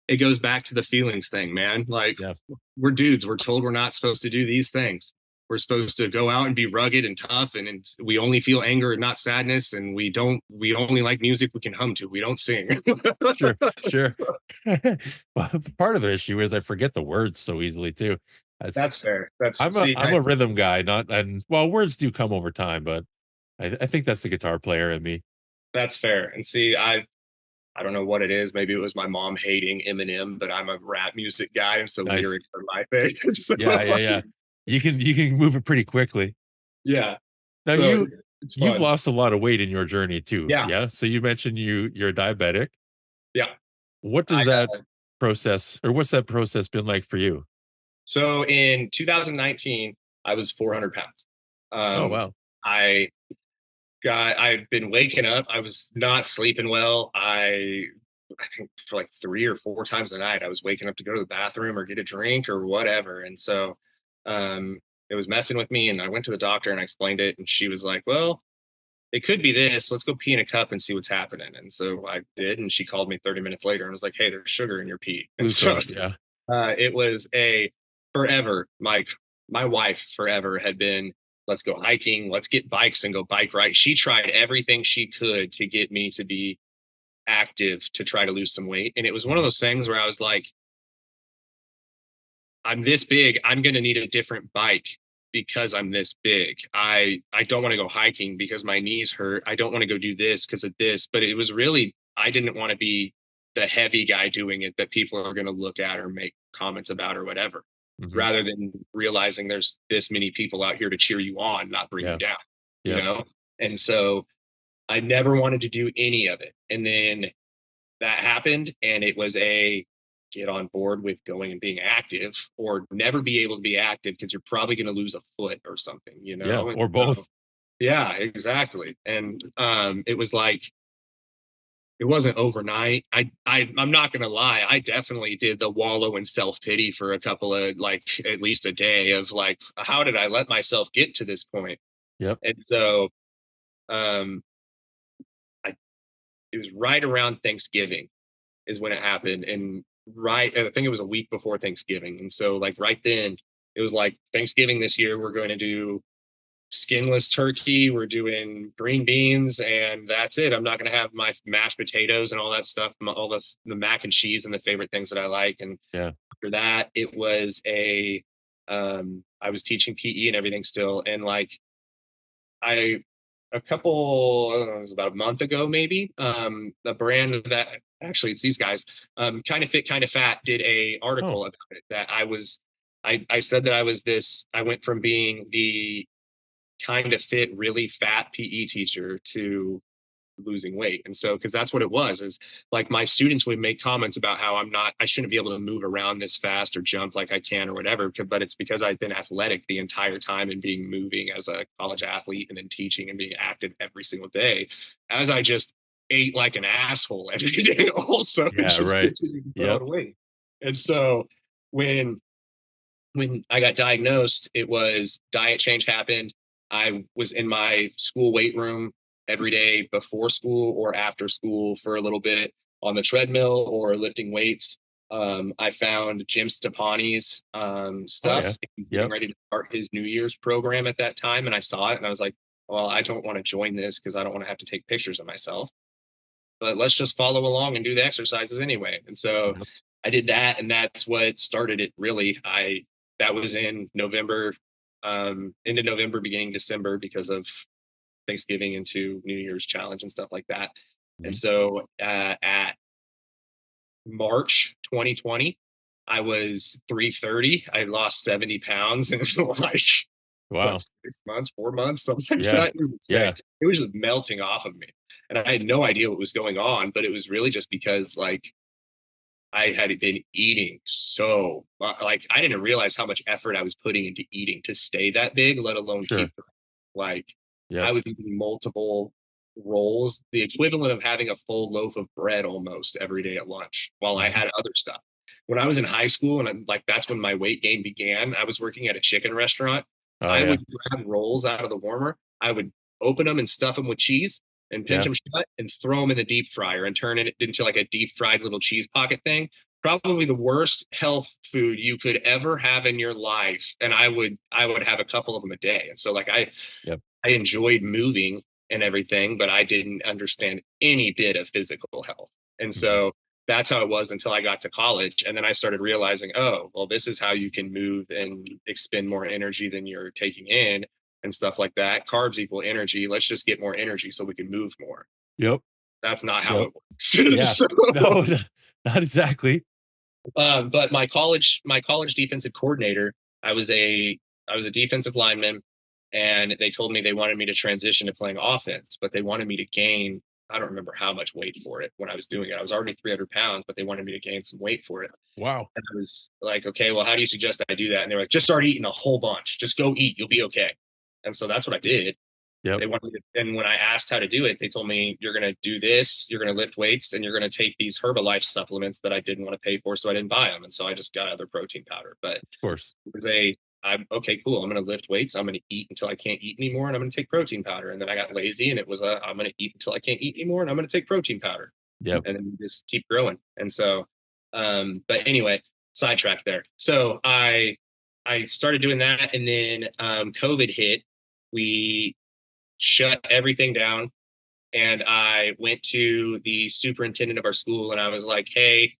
it goes back to the feelings thing, man. Like yeah, we're dudes, we're told we're not supposed to do these things. We're supposed to go out and be rugged and tough and we only feel anger and not sadness and we only like music we can hum to. We don't sing. sure, sure. Well, part of the issue is I forget the words so easily too. That's That's fair. That's I'm a see, I'm a rhythm guy, not and well, words do come over time, but I think that's the guitar player in me. that's fair. And see, I don't know what it is. Maybe it was my mom hating Eminem, but I'm a rap music guy, and so Nice. lyrics are my thing. So Yeah, yeah, yeah. You can move it pretty quickly. yeah, Now so it's you've fun. lost a lot of weight in your journey too. Yeah, Yeah. So you mentioned you're diabetic. yeah. What I does that process or what's that process been like for you? So in 2019, I was 400 pounds. Oh Um, wow. I I've been waking up. I was not sleeping well. I think for like 3 or 4 times a night, I was waking up to go to the bathroom or get a drink or whatever. And so it was messing with me. And I went to the doctor and I explained it. And she was like, well, it could be this. Let's go pee in a cup and see what's happening. And so I did. And she called me 30 minutes later and was like, hey, there's sugar in your pee. And so Glucose, yeah. it was a forever. My wife forever had been, let's go hiking, let's get bikes and go bike ride. She tried everything she could to get me to be active to try to lose some weight. And it was one of Mhm. those things where I was like, I'm this big, I'm gonna need a different bike because I'm this big. I don't want to go hiking because my knees hurt. I don't want to go do this because of this. But it was really I didn't want to be the heavy guy doing it that people are gonna look at or make comments about or whatever. Mhm. Rather than realizing there's this many people out here to cheer you on, not bring you Yeah. down, you Yep. know? And so I never wanted to do any of it. And then that happened and it was a get on board with going and being active or never be able to be active because you're probably going to lose a foot or something, you Yeah. know? And Or so, both. yeah, exactly. And it was like it wasn't overnight. I'm not going to lie, I definitely did the wallow in self-pity for a couple of like at least a day of like how did I let myself get to this point? Yep. And so um I it was right around Thanksgiving. is when it happened. And right, I think it was a week before Thanksgiving. And so like right then, it was like Thanksgiving this year, we're going to do skinless turkey, we're doing green beans, and that's it. I'm not going to have my mashed potatoes and all that stuff, all the mac and cheese and the favorite things that I like. And Yeah. after that, it was a I was teaching PE and everything still, and like I a couple, I don't know, it was about a month ago maybe. The brand that actually it's these guys, kind of fit, kind of fat, did a Oh, article about it that I said that I was this. I went from being the kind of fit, really fat PE teacher to losing weight. And so, because that's what it was, is like my students would make comments about how I shouldn't be able to move around this fast or jump like I can or whatever. But it's because I've been athletic the entire time and being moving as a college athlete and then teaching and being active every single day. As I just ate like an asshole every day, also yeah, just right. continued to put Yep. on weight. And so when I got diagnosed, it was diet change happened. I was in my school weight room every day before school or after school for a little bit on the treadmill or lifting weights. I found Jim Stepani's Oh, yeah. stuff. He was getting Yep. ready to start his New Year's program at that time, and I saw it, and I was like, "Well, I don't want to join this because I don't want to have to take pictures of myself, but let's just follow along and do the exercises anyway." And so Yep. I did that, and that's what started it really. I That was in November, into November, beginning December, because of Thanksgiving into New Year's challenge and stuff like that. And Mhm. so at March 2020, I was 330. I lost 70 pounds in like what, Wow. 6 months, 4 months, something like Yeah. that. It was insane. Yeah. It was just melting off of me. And I had no idea what was going on, but it was really just because like I had been eating so like I didn't realize how much effort I was putting into eating to stay that big, let alone Sure. keep like I Yep. was eating multiple rolls, the equivalent of having a full loaf of bread almost every day at lunch, while I Mhm. had other stuff. When I was in high school, and like that's when my weight gain began, I was working at a chicken restaurant. Oh, I yeah. would grab rolls out of the warmer. I would open them and stuff them with cheese and pinch Yeah. them shut and throw them in the deep fryer and turn it into like a deep fried little cheese pocket thing. Probably the worst health food you could ever have in your life. And I would have a couple of them a day. And so like Yep. I enjoyed moving and everything, but I didn't understand any bit of physical health. And Mhm. so that's how it was until I got to college. And then I started realizing, oh, well, this is how you can move and expend more energy than you're taking in and stuff like that. Carbs equal energy. Let's just get more energy so we can move more. Yep. That's not how Yep. it works. Yeah. So, No, not exactly. but my college defensive coordinator, I was a I was a defensive lineman, and they told me they wanted me to transition to playing offense, but they wanted me to gain. I don't remember how much weight for it when I was doing it. I was already 300 pounds, but they wanted me to gain some weight for it. Wow. And I was like, okay, well, how do you suggest I do that? And they're like, just start eating a whole bunch. Just go eat. You'll be okay. And so that's what I did. Yep. They wanted me to, and when I asked how to do it, they told me you're going to do this, you're going to lift weights, and you're going to take these Herbalife supplements that I didn't want to pay for, so I didn't buy them, and so I just got other protein powder. But Of course. it was I'm okay, cool. I'm going to lift weights. I'm going to eat until I can't eat anymore, and I'm going to take protein powder. And then I got lazy, and it was I'm going to eat until I can't eat anymore, and I'm going to take protein powder, Yep. and then just keep growing. And so, but anyway, sidetrack there. So I started doing that, and then COVID hit. We shut everything down, and I went to the superintendent of our school and I was like, hey,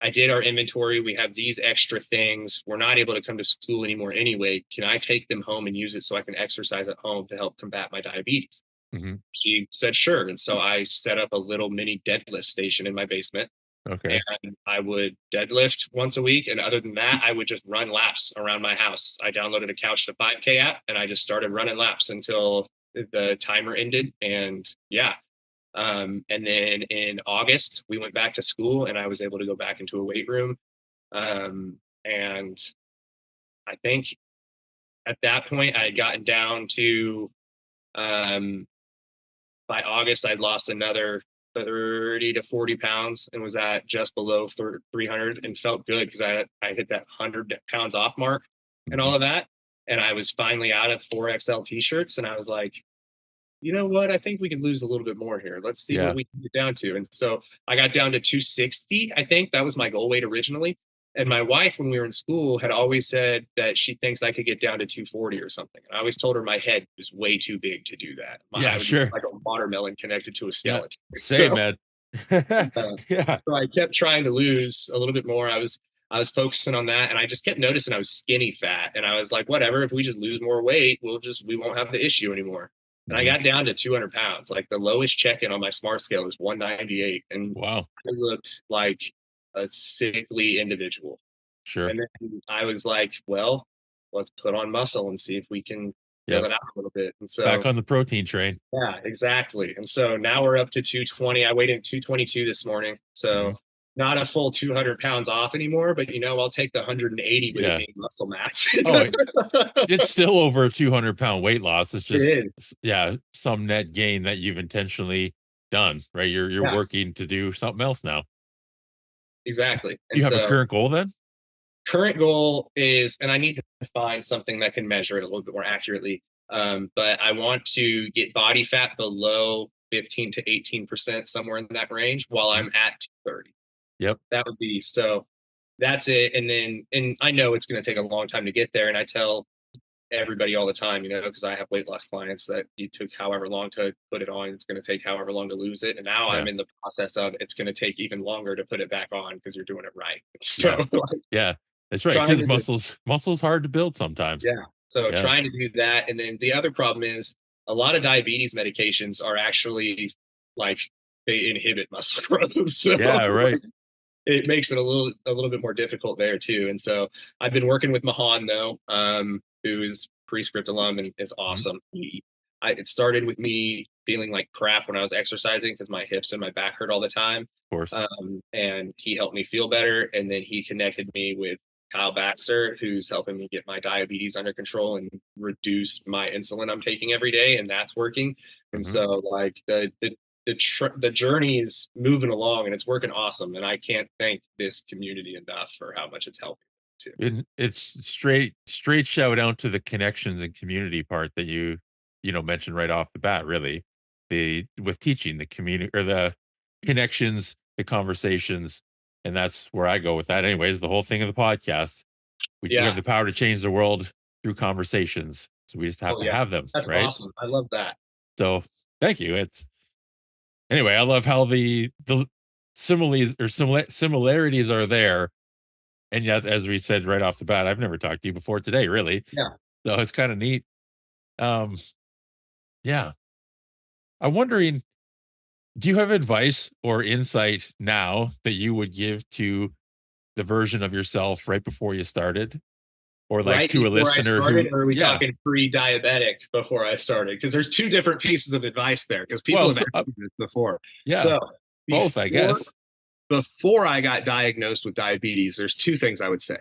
I did our inventory. We have these extra things. We're not able to come to school anymore anyway. Can I take them home and use it so I can exercise at home to help combat my diabetes? Mhm. She said, sure. And so I set up a little mini deadlift station in my basement, Okay. and I would deadlift once a week. And other than that, I would just run laps around my house. I downloaded a Couch to 5K app and I just started running laps until the timer ended. And yeah. And then in August, we went back to school and I was able to go back into a weight room. And I think at that point, I had gotten down to, um, by August, I'd lost another 30 to 40 pounds and was at just below 300 and felt good because I hit that 100 pounds off mark and Mhm. all of that. And I was finally out of 4XL t shirts. And I was like, you know what? I think we could lose a little bit more here. Let's see what Yeah. we can get down to. And so I got down to 260. I think that was my goal weight originally. And my wife, when we were in school, had always said that she thinks I could get down to 240 or something. And I always told her my head was way too big to do that. I Yeah, would look sure. like a watermelon connected to a Yeah. skeleton. Same, So man. Yeah. so I kept trying to lose a little bit more. I was focusing on that, and I just kept noticing I was skinny fat, and I was like, whatever. If we just lose more weight, we won't have the issue anymore. And I Mhm. got down to 200 pounds. Like the lowest check-in on my smart scale was 198, and Wow. I looked like a sickly individual. Sure. And then I was like, well, let's put on muscle and see if we can fill Yep. it out a little bit. And Back so on the protein train. yeah, exactly. And so now we're up to 220. I weighed in 222 this morning. So Mhm. not a full 200 pounds off anymore, but I'll take the 180 with it Yeah. being muscle mass. Oh, it's still over a 200-pound weight loss. It's It just is. yeah, some net gain that you've intentionally done, right? You're Yeah, working to do something else now. exactly. Do And you have a so current goal then? current goal is, and I need to find something that can measure it a little bit more accurately. But I want to get body fat below 15 to 18%, somewhere in that range, while Mhm. I'm at 230. Yep. That would be so. That's it. And I know it's going to take a long time to get there. And I tell everybody all the time, because I have weight loss clients that it took however long to put it on. It's going to take however long to lose it. And now Yeah. I'm in the process of it's going to take even longer to put it back on because you're doing it right. So Yeah. Yeah. That's right. trying Because to do, muscles hard to build sometimes. yeah. So Yeah. trying to do that. And then the other problem is a lot of diabetes medications are actually like they inhibit muscle growth. So Yeah, right. it makes it a little bit more difficult there too. And so I've been working with Mahan though, who is Prescript alum and is Mhm. Of awesome. It started with me feeling like crap when I was exercising because my hips and my back hurt all the time. course. And he helped me feel better. And then he connected me with Kyle Baxter, who's helping me get my diabetes under control and reduce my insulin I'm taking every day, and that's working. And Mhm. so, like the journey is moving along, and it's working awesome. And I can't thank this community enough for how much it's helping too. It's straight shout out to the connections and community part that mentioned right off the bat, really. The with teaching the community or the connections, the conversations, and that's where I go with that anyways, the whole thing of the podcast. We have Yeah. the power to change the world through conversations. So we just have Oh to yeah. have them, That's right? awesome. I love that. So thank you. It's anyway, I love how the similarities are there. And yet, as we said right off the bat, I've never talked to you before today, really. Yeah. So it's kind of neat. Um, yeah. I'm wondering, do you have advice or insight now that you would give to the version of yourself right before you started? Or like Right to a before I listener started, who, or are we yeah, talking pre-diabetic before I started? Because there's two different pieces of advice there. Because well, people have asked me this before. yeah, So both, I before guess. before I got diagnosed with diabetes, there's two things I would say.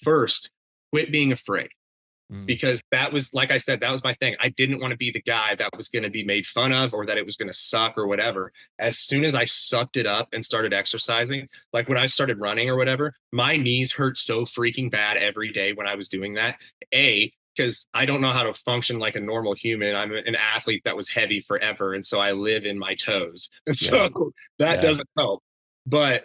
First, quit being afraid, Mm, because that was, like I said, that was my thing. I didn't want to be the guy that was going to be made fun of or that it was going to suck or whatever. As soon as I sucked it up and started exercising, like when I started running or whatever, my knees hurt so freaking bad every day when I was doing that. Because I don't know how to function like a normal human. I'm an athlete that was heavy forever. And so I live in my toes. And yeah, so that yeah, doesn't help. But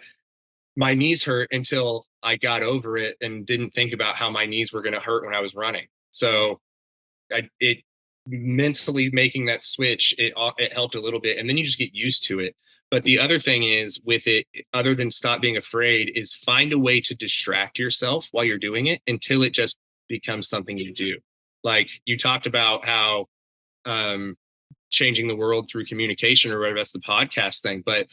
my knees hurt until I got over it and didn't think about how my knees were going to hurt when I was running. So it mentally making that switch, it helped a little bit, and then you just get used to it. But the other thing is with it, other than stop being afraid, is find a way to distract yourself while you're doing it until it just becomes something you do. Like you talked about how um, changing the world through communication or whatever, that's the podcast thing, but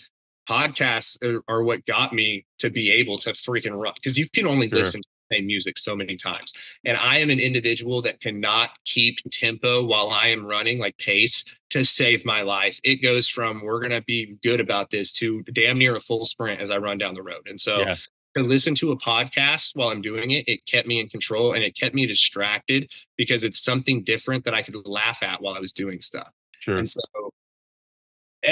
podcasts are what got me to be able to freaking run, because you can only sure, listen to the same music so many times. And I am an individual that cannot keep tempo while I am running, like pace, to save my life. It goes from we're going to be good about this to damn near a full sprint as I run down the road. And so yeah, to listen to a podcast while I'm doing it, it kept me in control and it kept me distracted because it's something different that I could laugh at while I was doing stuff. sure, And so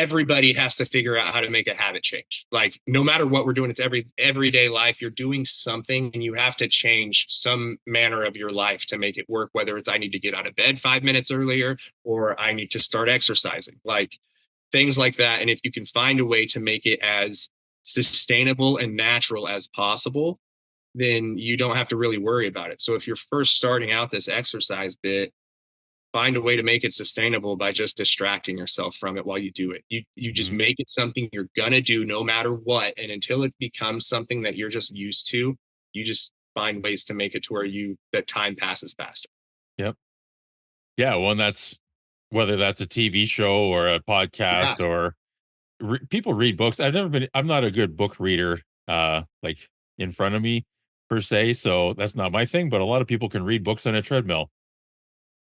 everybody has to figure out how to make a habit change. Like no matter what we're doing, it's everyday life. You're doing something and you have to change some manner of your life to make it work, whether it's I need to get out of bed 5 minutes earlier or I need to start exercising, like things like that. And if you can find a way to make it as sustainable and natural as possible, then you don't have to really worry about it. So if you're first starting out this exercise bit, find a way to make it sustainable by just distracting yourself from it while you do it. You just Mhm. make it something you're gonna do no matter what, and until it becomes something that you're just used to, you just find ways to make it to where you that time passes faster. Yep. Yeah, well, and that's whether that's a TV show or a Yeah, podcast or people read books. I'm not a good book reader, like in front of me per se. So that's not my thing. But a lot of people can read books on a treadmill,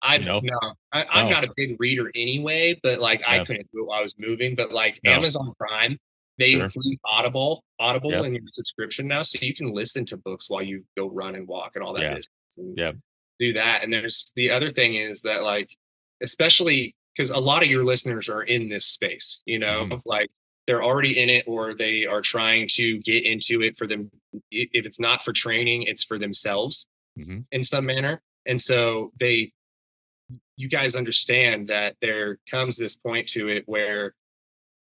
you I know? no, I'm No. not a big reader anyway, but like I Yeah. couldn't do it while I was moving. But like No. Amazon Prime, they Sure. include Audible Yep. in your subscription now, so you can listen to books while you go run and walk and all that Yeah. business. And Yeah. do that. And there's the other thing is that like, especially because a lot of your listeners are in this space, Hmm. like they're already in it or they are trying to get into it for them. If it's not for training, it's for themselves Hmm. in some manner. And so you guys understand that there comes this point to it where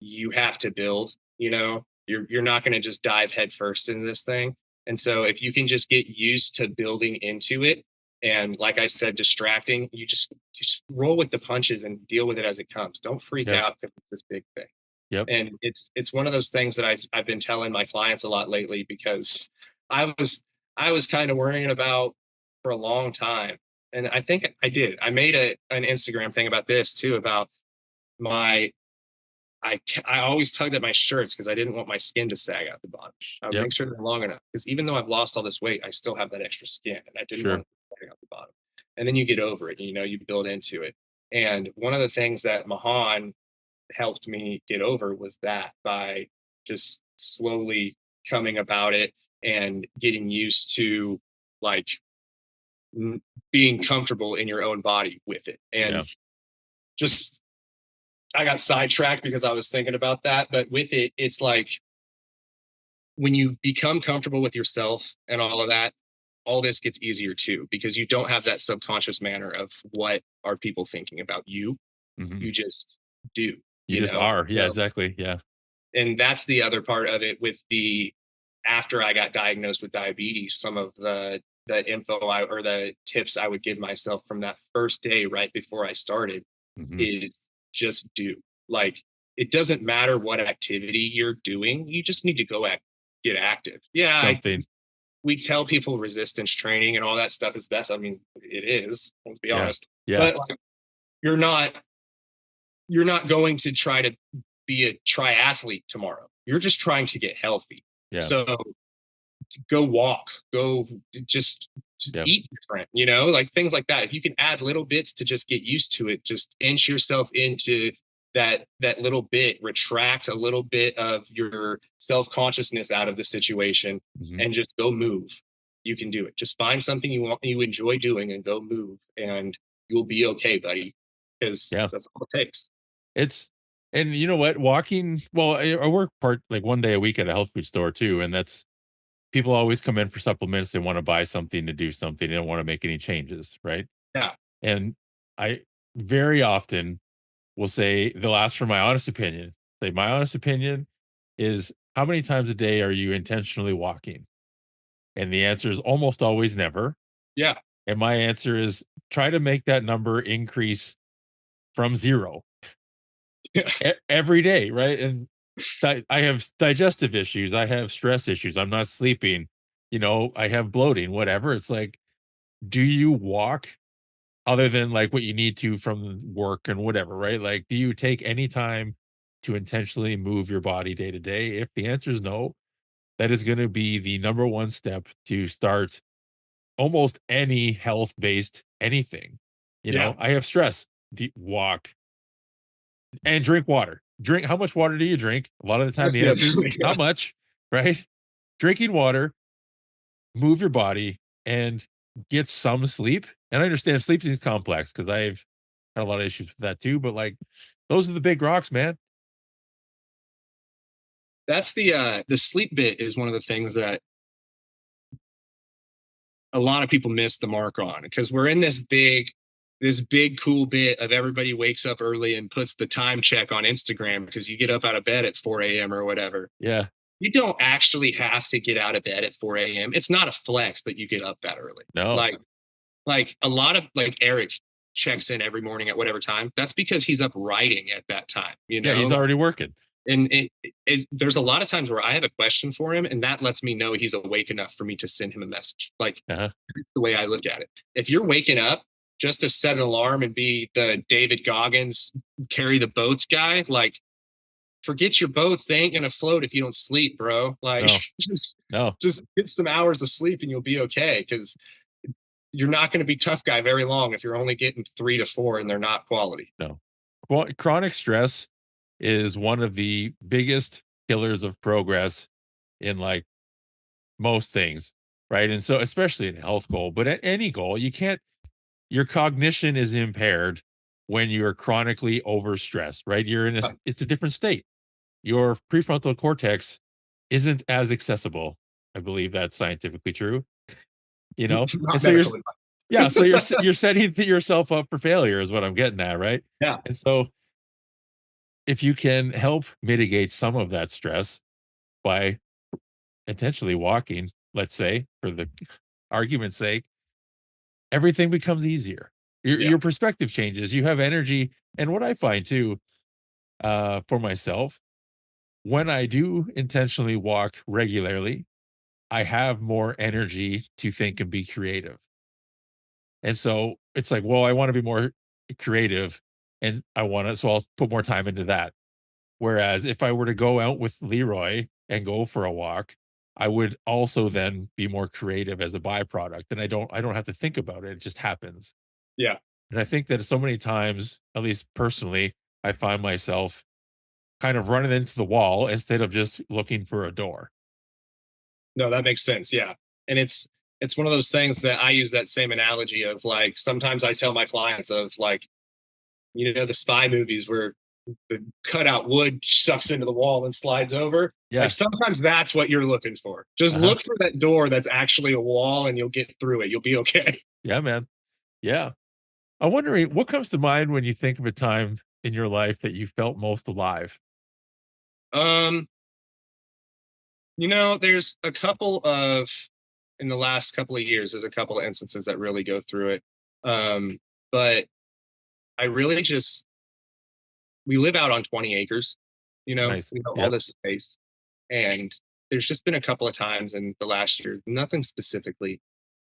you have to build, you're not going to just dive headfirst into this thing. And so if you can just get used to building into it and like I said, distracting, you just roll with the punches and deal with it as it comes. Don't freak Yep. out because it's this big thing. Yep. And it's one of those things that I've been telling my clients a lot lately because I was I was kind of worrying about for a long time. And I think I did. I made an Instagram thing about this too, about my I always tugged at my shirts because I didn't want my skin to sag out the bottom. I would Yep. make sure they're long enough because even though I've lost all this weight, I still have that extra skin, and I didn't want Sure. it to sag out the bottom. And then you get over it, you build into it. And one of the things that Mahan helped me get over was that by just slowly coming about it and getting used to like being comfortable in your own body with it. Yeah. And just I got sidetracked because I was thinking about that, but with it, it's like when you become comfortable with yourself and all of that, all this gets easier too, because you don't have that subconscious manner of what are people thinking about you. Hmm. You just do, You just are. Yeah. so Exactly. Yeah. and that's the other part of it with the after I got diagnosed with diabetes, some of the info or the tips I would give myself from that first day right before I started Hmm. is just do. Like it doesn't matter what activity you're doing, you just need to get active. Yeah, Something. we tell people resistance training and all that stuff is best. I mean, it is, let's be Yeah. honest. Yeah. But like you're not you're not going to try to be a triathlete tomorrow. You're just trying to get healthy. Yeah. So go walk, go just Yeah. eat different, like things like that. If you can add little bits to just get used to it, just inch yourself into that little bit, retract a little bit of your self-consciousness out of the situation Hmm. and just go move. You can do it. Just find something you enjoy doing and go move and you'll be okay, buddy. Because Yeah. that's all it takes. It's and you know what? Walking. Well, I work part like 1 day a week at a health food store too, and that's people always come in for supplements. They want to buy something to do something. They don't want to make any changes, right? Yeah. And I very often will say they'll ask for my honest opinion. Say my honest opinion is how many times a day are you intentionally walking? And the answer is almost always never. Yeah. And my answer is try to make that number increase from 0 every day, right? And I have digestive issues, I have stress issues, I'm not sleeping, I have bloating, whatever. It's like, do you walk other than like what you need to from work and whatever, right? Like, do you take any time to intentionally move your body day to day? If the answer is no, that is going to be the number one step to start almost any health based anything. Yeah. I have stress, walk and drink water. Drink how much water do you drink? A lot of the time, That's the the other answer is thing. not much, right? Drinking water, move your body, and get some sleep. And I understand sleeping is complex because I've had a lot of issues with that too. But like, those are the big rocks, man. That's the sleep bit is one of the things that a lot of people miss the mark on because we're in this big cool bit of everybody wakes up early and puts the time check on Instagram because you get up out of bed at 4 a.m. or whatever. Yeah. You don't actually have to get out of bed at 4 a.m. It's not a flex that you get up that early. No. Like a lot of like Eric checks in every morning at whatever time. That's because he's up writing at that time, you Yeah, he's know? already working. And there's a lot of times where I have a question for him, and that lets me know he's awake enough for me to send him a message. Like, Uh-huh. it's the way I look at it. If you're waking up just to set an alarm and be the David Goggins carry the boats guy, like, forget your boats. They ain't gonna float if you don't sleep, bro. Like, No. just No. just get some hours of sleep and you'll be okay. Because you're not going to be tough guy very long if you're only getting 3 to 4 and they're not quality. No. Well, chronic stress is one of the biggest killers of progress in like most things, right? And so, especially in a health goal, but at any goal, you can't, your cognition is impaired when you're chronically overstressed, right? You're in a, it's a different state. Your prefrontal cortex isn't as accessible. I believe that's scientifically true, you know? And Not so you're, medical advice. yeah, so you're setting yourself up for failure is what I'm getting at, right? Yeah. And so if you can help mitigate some of that stress by intentionally walking, let's say, for the argument's sake, everything becomes easier. Yeah. Your perspective changes. You have energy. And what I find too, for myself, when I do intentionally walk regularly, I have more energy to think and be creative. And so it's like, well, I want to be more creative and I want to, so I'll put more time into that. Whereas if I were to go out with Leroy and go for a walk, I would also then be more creative as a byproduct. And I don't have to think about it. It just happens. Yeah. And I think that so many times, at least personally, I find myself kind of running into the wall instead of just looking for a door. No, that makes sense. Yeah. And it's one of those things that I use that same analogy of like sometimes I tell my clients of like, the spy movies where the cutout wood sucks into the wall and slides over. Like Yeah. sometimes that's what you're looking for. Just Uh-huh. look for that door that's actually a wall and you'll get through it. You'll be okay. Yeah, man. Yeah. I'm wondering what comes to mind when you think of a time in your life that you felt most alive? Um, there's a couple of in the last couple of years, there's a couple of instances that really go through it. But I really just we live out on 20 acres, Nice. all Yep. this space. And there's just been a couple of times in the last year, nothing specifically,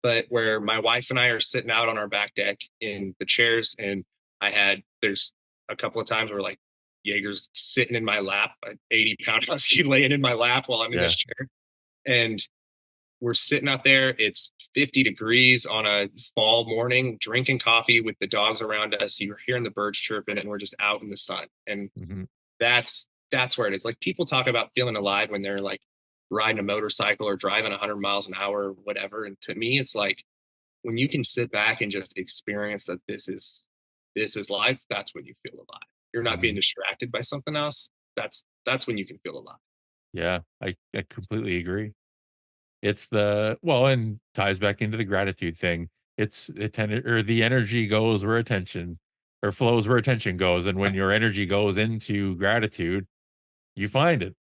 but where my wife and I are sitting out on our back deck in the chairs. And there's a couple of times where like Jaeger's sitting in my lap, an 80-pound husky laying in my lap while I'm in Yeah. this chair. And we're sitting out there. It's 50 degrees on a fall morning, drinking coffee with the dogs around us. You're hearing the birds chirping, and we're just out in the sun. And Mhm. that's where it is. Like people talk about feeling alive when they're like riding a motorcycle or driving 100 miles an hour or whatever. And to me, it's like when you can sit back and just experience that this is life. That's when you feel alive. You're not being Mhm. distracted by something else. That's when you can feel alive. Yeah, I completely agree. It's the well, and ties back into the gratitude thing. It's the energy goes where attention or flows where attention goes, and when your energy goes into gratitude, you find it.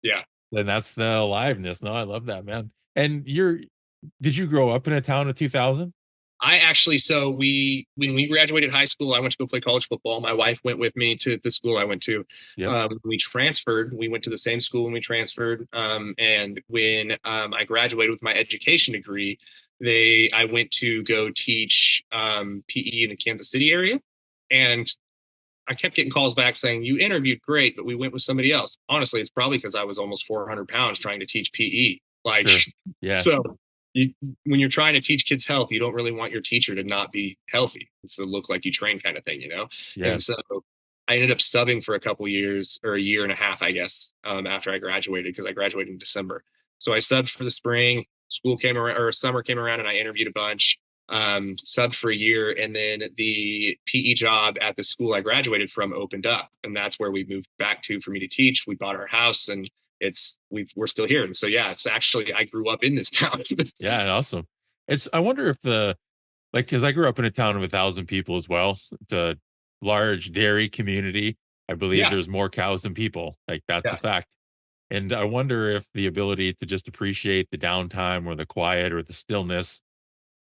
Yeah. Then that's the aliveness. No, I love that, man. And did you grow up in a town of 2000? I actually, so when we graduated high school, I went to go play college football. My wife went with me to the school I went to. Yep. We transferred. We went to the same school when we transferred. And when I graduated with my education degree, I went to go teach PE in the Kansas City area. And I kept getting calls back saying, "You interviewed great, but we went with somebody else." Honestly, it's probably because I was almost 400 pounds trying to teach PE. Like, Sure. Yeah. so you, when you're trying to teach kids health, you don't really want your teacher to not be healthy. It's a look like you train kind of thing. Yeah. And so I ended up subbing for a couple years or a year and a half, I guess, after I graduated because I graduated in December. So I subbed for the spring. School came around or summer came around, and I interviewed a bunch. Subbed for a year, and then the PE job at the school I graduated from opened up, and that's where we moved back to for me to teach. We bought our house, and we're still here. And so yeah, it's actually I grew up in this town. Yeah, awesome. It's I wonder if the like because I grew up in a town of 1,000 people as well. It's a large dairy community. I believe Yeah, there's more cows than people. Like that's a yeah, fact. And I wonder if the ability to just appreciate the downtime or the quiet or the stillness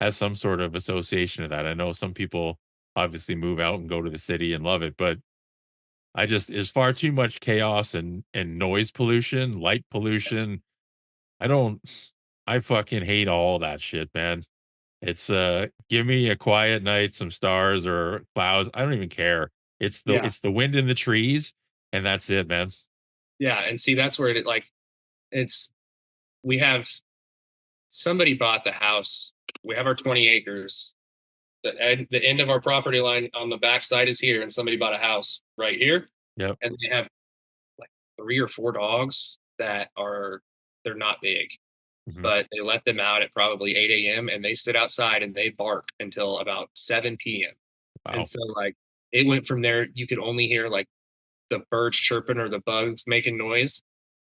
has some sort of association to that. I know some people obviously move out and go to the city and love it, but I just there's far too much chaos and noise pollution, light pollution. I don't I fucking hate all that shit, man. It's give me a quiet night, some stars or clouds. I don't even care. yeah, It's the wind in the trees and that's it, man. yeah. And see, that's where it's we have somebody bought the house. We have our 20 acres. The end of our property line on the backside is here, and somebody bought a house right here, Yep. and they have like 3 or 4 dogs that are they're not big, Mhm. but they let them out at probably 8 a.m. and they sit outside and they bark until about 7 p.m. And Wow. so like it went from there, you could only hear like the birds chirping or the bugs making noise,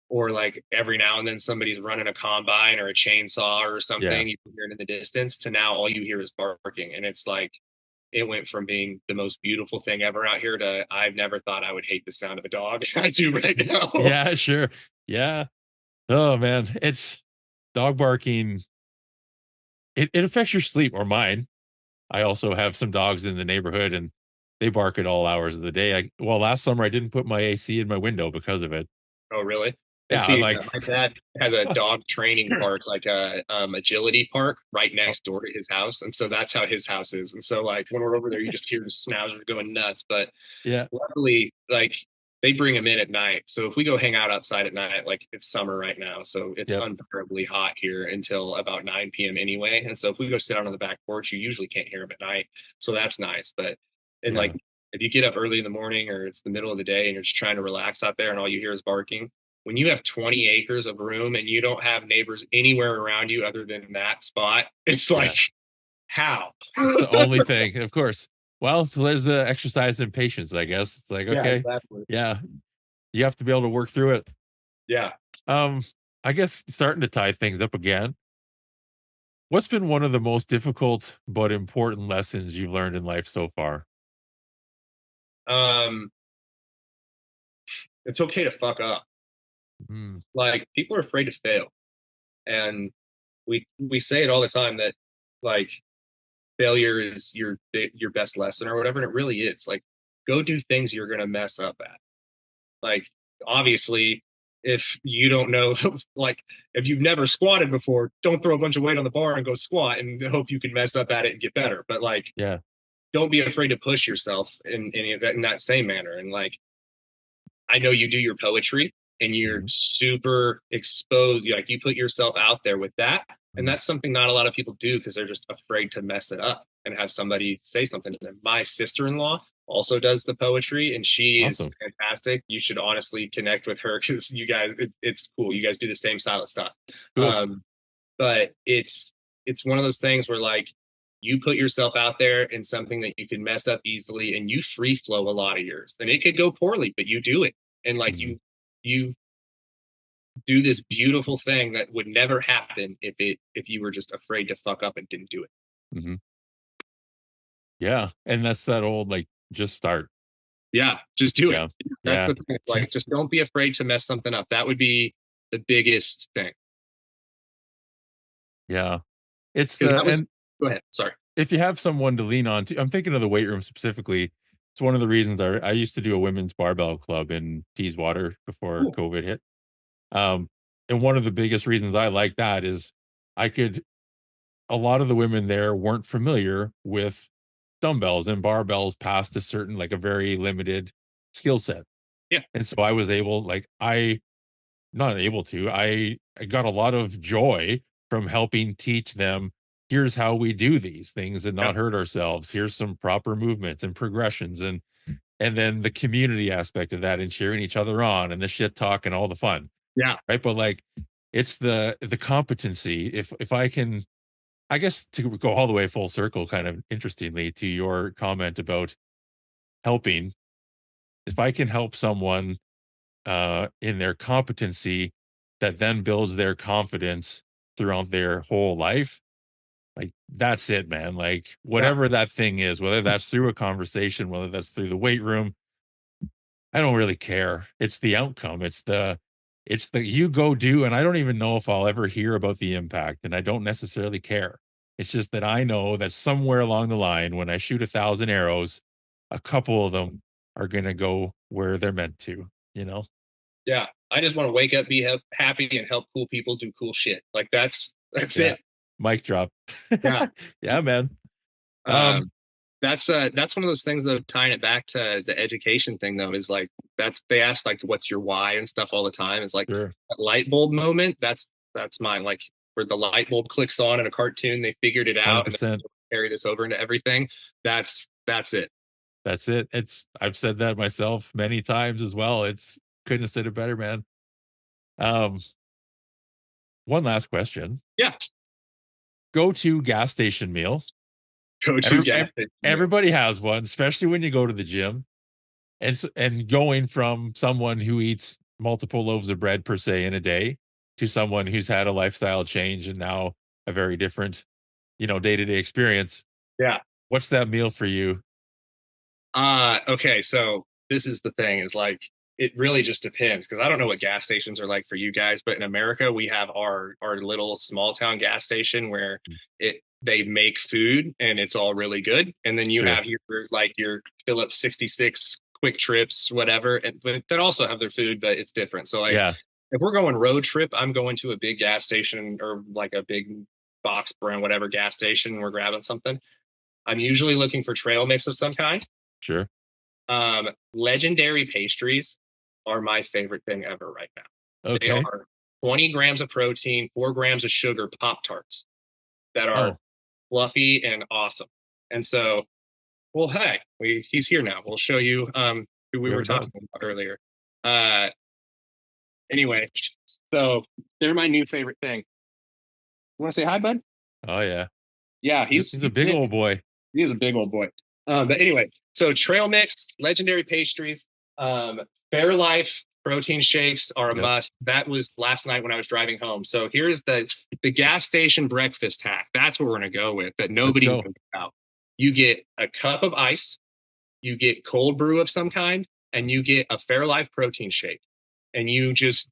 or like every now and then somebody's running a combine or a chainsaw or Yeah. something, you can hear it in the distance, to now all you hear is barking. And it's like it went from being the most beautiful thing ever out here to I've never thought I would hate the sound of a dog. I do right now. Yeah, sure. Yeah. Oh man, it's dog barking. It affects your sleep or mine. I also have some dogs in the neighborhood and they bark at all hours of the day. Well, last summer I didn't put my AC in my window because of it. Oh, really? And Yeah, I'm see, like, my dad has a dog training park, like a agility park, right oh, next door to his house, and so that's how his house is. And so, like when we're over there, you just hear the schnauzer going nuts. But yeah, luckily, like they bring him in at night. So if we go hang out outside at night, like it's summer right now, so it's yep, unbearably hot here until about 9 p.m. anyway. And so if we go sit out on the back porch, you usually can't hear him at night. So that's nice. But and yeah, like if you get up early in the morning or it's the middle of the day and you're just trying to relax out there and all you hear is barking, when you have 20 acres of room and you don't have neighbors anywhere around you other than that spot, it's like, yeah. how? It's the only thing, of course. Well, so there's the exercise in patience, I guess. It's like, Yeah, okay, exactly. yeah, you have to be able to work through it. Yeah. Um, I guess starting to tie things up again. What's been one of the most difficult but important lessons you've learned in life so far? Um, it's okay to fuck up. Mm, Like people are afraid to fail. And we say it all the time that like failure is your best lesson or whatever. And it really is. Like go do things you're gonna mess up at. Like, obviously, if you don't know, like, if you've never squatted before, don't throw a bunch of weight on the bar and go squat and hope you can mess up at it and get better. But like, yeah. don't be afraid to push yourself in that same manner. And like, I know you do your poetry and you're Mhm, super exposed. Like, you put yourself out there with that. And mhm. that's something not a lot of people do because they're just afraid to mess it up and have somebody say something to them. My sister-in-law also does the poetry and she is Awesome. fantastic. You should honestly connect with her because you guys, it's cool. You guys do the same style of stuff. Cool. Um, but it's one of those things where like you put yourself out there in something that you can mess up easily and you free flow a lot of yours and it could go poorly, but you do it. And like Mhm, you do this beautiful thing that would never happen if you were just afraid to fuck up and didn't do it. mhm. Yeah, and that's that old, like, just start. Yeah, just do it. Yeah, That's yeah, the thing. It's like just don't be afraid to mess something up. That would be the biggest thing. yeah. It's Because the that would and go ahead. Sorry. if you have someone to lean on to I'm thinking of the weight room specifically. It's one of the reasons I used to do a women's barbell club in Teeswater before Cool. COVID hit. Um, and one of the biggest reasons I like that is I could a lot of the women there weren't familiar with dumbbells and barbells past a certain like a very limited skill set. Yeah. And so I was able like I not able to. I got a lot of joy from helping teach them, "Here's how we do these things and Yeah. not hurt ourselves. Here's some proper movements and progressions," and then the community aspect of that and cheering each other on and the shit talk and all the fun, Yeah. right? But, like, it's the competency. If I can I guess to go all the way full circle, kind of interestingly, to your comment about helping, if I can help someone in their competency that then builds their confidence throughout their whole life. Like, that's it, man. Like, Yeah. whatever that thing is, whether that's through a conversation, whether that's through the weight room, I don't really care. It's the outcome. It's the you go do, and I don't even know if I'll ever hear about the impact, and I don't necessarily care. It's just that I know that somewhere along the line, when I shoot 1,000 arrows, a couple of them are gonna go where they're meant to, you know? Yeah. I just want to wake up, be happy, and help cool people do cool shit. Like that's Yeah. it. Mic drop. Yeah. Yeah, man. Um, Um, that's one of those things though, tying it back to the education thing though, is like that's they ask like what's your why and stuff all the time. Is like sure. that light bulb moment. That's mine. Like where the light bulb clicks on in a cartoon, they figured it out and they 100%. carry this over into everything. That's it. That's it. I've said that myself many times as well. Couldn't have said it better, man. Um, one last question. Yeah. Go to gas station meal. Go to gas station meal. Everybody has one, especially when you go to the gym. And going from someone who eats multiple loaves of bread per se in a day to someone who's had a lifestyle change and now a very different, day-to-day experience. Yeah. What's that meal for you? Okay, so this is the thing is like it really just depends because I don't know what gas stations are like for you guys, but in America we have our little small town gas station where it they make food and it's all really good. And then you Sure. have your like your Phillips 66 quick trips, whatever, and but that also have their food, but it's different. So like Yeah, if we're going road trip, I'm going to a big gas station or like a big box brand, whatever gas station, we're grabbing something. I'm usually looking for trail mix of some kind. sure. Legendary pastries are my favorite thing ever right now. They Okay. are 20 grams of protein, 4 grams of sugar Pop Tarts that are Oh, fluffy and awesome. And so, well, hey, he's here now. We'll show you who we we were have a dog. talking about earlier. Uh, anyway, so they're my new favorite thing. You want to say hi, bud? Oh, yeah. Yeah, He's a big old boy. he is a big old boy. But anyway, so trail mix, legendary pastries, Fairlife protein shakes are a Yep. must. That was last night when I was driving home. So here's the gas station breakfast hack. That's what we're gonna go with that Let's nobody go. knows about. You get a cup of ice, you get cold brew of some kind, and you get a Fairlife protein shake, and you just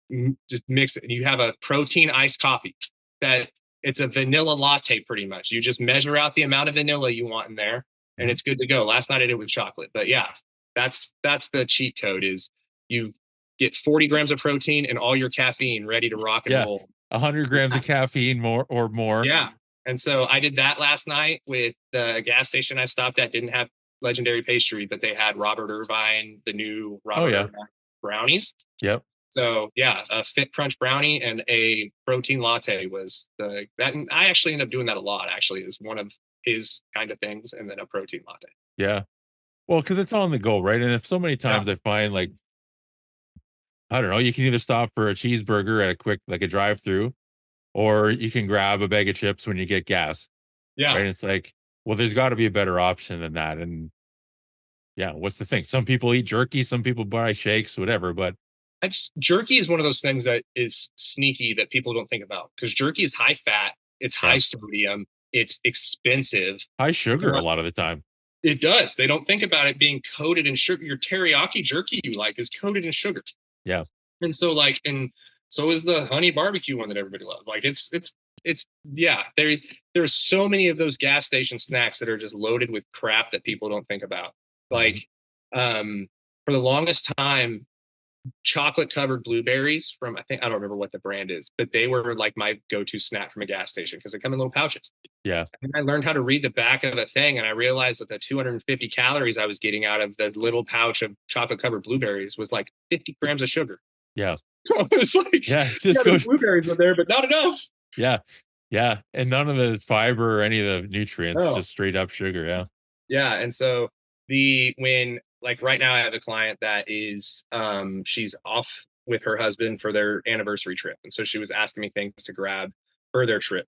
mix it. And you have a protein iced coffee that it's a vanilla latte pretty much. You just measure out the amount of vanilla you want in there, and Mhm. it's good to go. Last night I did it with chocolate, but yeah, that's the cheat code is you get 40 grams of protein and all your caffeine ready to rock and Yeah. roll. 100 grams of caffeine more. Yeah. And so I did that last night with the gas station I stopped at, didn't have legendary pastry, but they had Robert Irvine, the new Oh, Robert yeah. Irvine brownies. Yep. So yeah, a Fit Crunch brownie and a protein latte was the that. And I actually end up doing that a lot. Actually, is one of his kind of things, and then a protein latte. Yeah. Well, because it's on the go, right? And if so many Yeah, times I find, like, I don't know, you can either stop for a cheeseburger at a quick, like a drive-through, or you can grab a bag of chips when you get gas, yeah. right? It's like, well, there's got to be a better option than that. And yeah, what's the thing? Some people eat jerky, some people buy shakes, whatever. But Jerky is one of those things that is sneaky that people don't think about because jerky is high fat, it's yeah, high sodium, it's expensive. high sugar a lot of the time. It does. They don't think about it being coated in sugar. Your teriyaki jerky you like is coated in sugar. Yeah. And so like and so is the honey barbecue one that everybody loves. Like it's yeah, there's so many of those gas station snacks that are just loaded with crap that people don't think about. Mhm. Like for the longest time chocolate covered blueberries from I don't remember what the brand is, but they were like my go-to snack from a gas station because they come in little pouches. Yeah. And I learned how to read the back of the thing, and I realized that the 250 calories I was getting out of the little pouch of chocolate covered blueberries was like 50 grams of sugar. Yeah. So it's like, Yeah. It's yeah, just there's good. blueberries in there, but not enough. Yeah. Yeah. And none of the fiber or any of the nutrients, Oh, just straight up sugar. Yeah. yeah. And so when like right now I have a client that is she's off with her husband for their anniversary trip. And so she was asking me things to grab for their trip.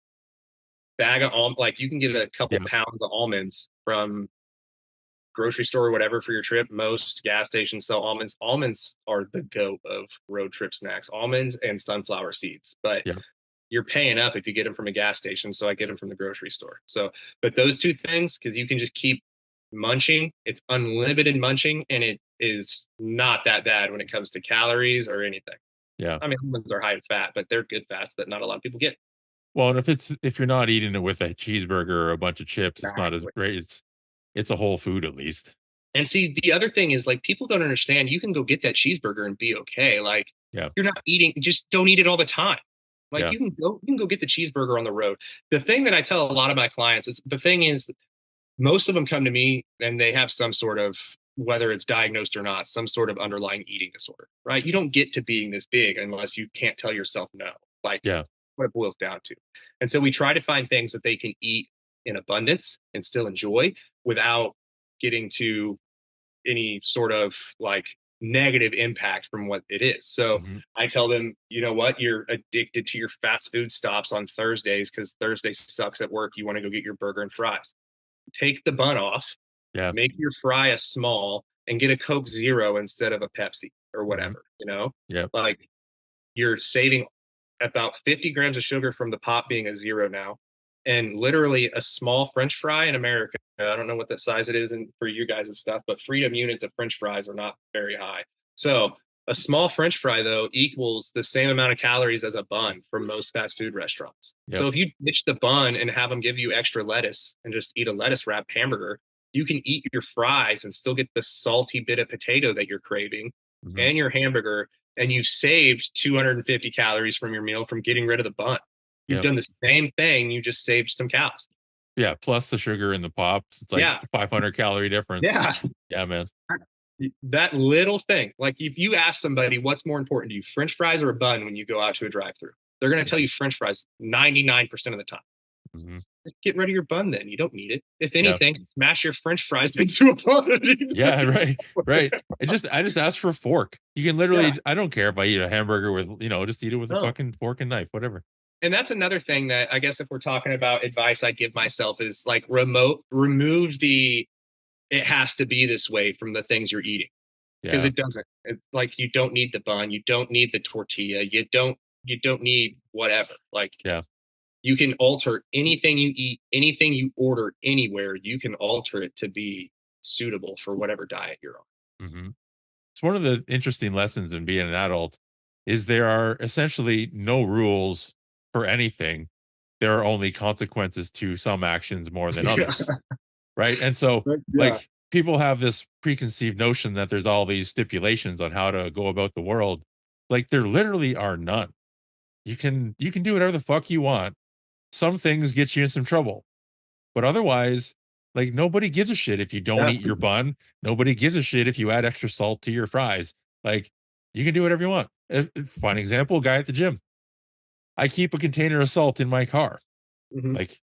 Bag of like you can get a couple Yeah. pounds of almonds from grocery store or whatever for your trip, most gas stations sell almonds. Almonds are the goat of road trip snacks, almonds and sunflower seeds. But Yeah. you're paying up if you get them from a gas station. So I get them from the grocery store. So, but those two things, because you can just keep munching, it's unlimited munching, and it is not that bad when it comes to calories or anything. Yeah. I mean, almonds are high in fat, but they're good fats that not a lot of people get. Well, and if you're not eating it with a cheeseburger or a bunch of chips, it's not as Exactly. great. It's a whole food at least. And see, the other thing is like people don't understand you can go get that cheeseburger and be okay. Like Yeah. you're not eating, just don't eat it all the time. Like Yeah. you can go get the cheeseburger on the road. The thing that I tell a lot of my clients is the thing is most of them come to me and they have some sort of, whether it's diagnosed or not, some sort of underlying eating disorder, right? You don't get to being this big unless you can't tell yourself no, like Yeah. what it boils down to. And so we try to find things that they can eat in abundance and still enjoy without getting to any sort of like negative impact from what it is. So Mhm. I tell them, you know what, you're addicted to your fast food stops on Thursdays because Thursday sucks at work. You want to go get your burger and fries. Take the bun off, Yeah. make your fry a small, and get a Coke Zero instead of a Pepsi or Mhm. whatever, you know? Yep. Like you're saving about 50 grams of sugar from the pop being a zero now. And literally a small French fry in America, I don't know what that size it is for you guys and stuff, but freedom units of French fries are not very high. So a small French fry, though, equals the same amount of calories as a bun from most fast food restaurants. Yep. So if you ditch the bun and have them give you extra lettuce and just eat a lettuce wrap hamburger, you can eat your fries and still get the salty bit of potato that you're craving Mhm. and your hamburger, and you've saved 250 calories from your meal from getting rid of the bun. You've Yep. done the same thing, you just saved some cows. Yeah, plus the sugar in the pops, it's like Yeah, 500 calorie difference. yeah. Yeah, man. That little thing. Like if you ask somebody what's more important to you, French fries or a bun when you go out to a drive-through, they're going to tell Yeah. you French fries 99% of the time. Mhm. Just get rid of your bun then. You don't need it. If Yeah. anything, smash your French fries into a bun. Yeah, right, right. I just asked for a fork. You can Yeah. literally I don't care if I eat a hamburger with, just eat it with a No. fucking fork and knife, whatever. And that's another thing that I guess if we're talking about advice I'd give myself is like remove the it has to be this way from the things you're eating because Yeah, it doesn't. It's like you don't need the bun, you don't need the tortilla, you don't need whatever. Like yeah. you can alter anything you eat, anything you order anywhere, you can alter it to be suitable for whatever diet you're on. Mhm. It's one of the interesting lessons in being an adult is there are essentially no rules for anything. There are only consequences to some actions more than Yeah. others, right? And so, Yeah. like, people have this preconceived notion that there's all these stipulations on how to go about the world. Like, there literally are none. You can do whatever the fuck you want. Some things get you in some trouble, but otherwise, like, nobody gives a shit if you don't Yeah. eat your bun. Nobody gives a shit if you add extra salt to your fries. Like, you can do whatever you want. Fine example, guy at the gym. I keep a container of salt in my car. Hmm. Like,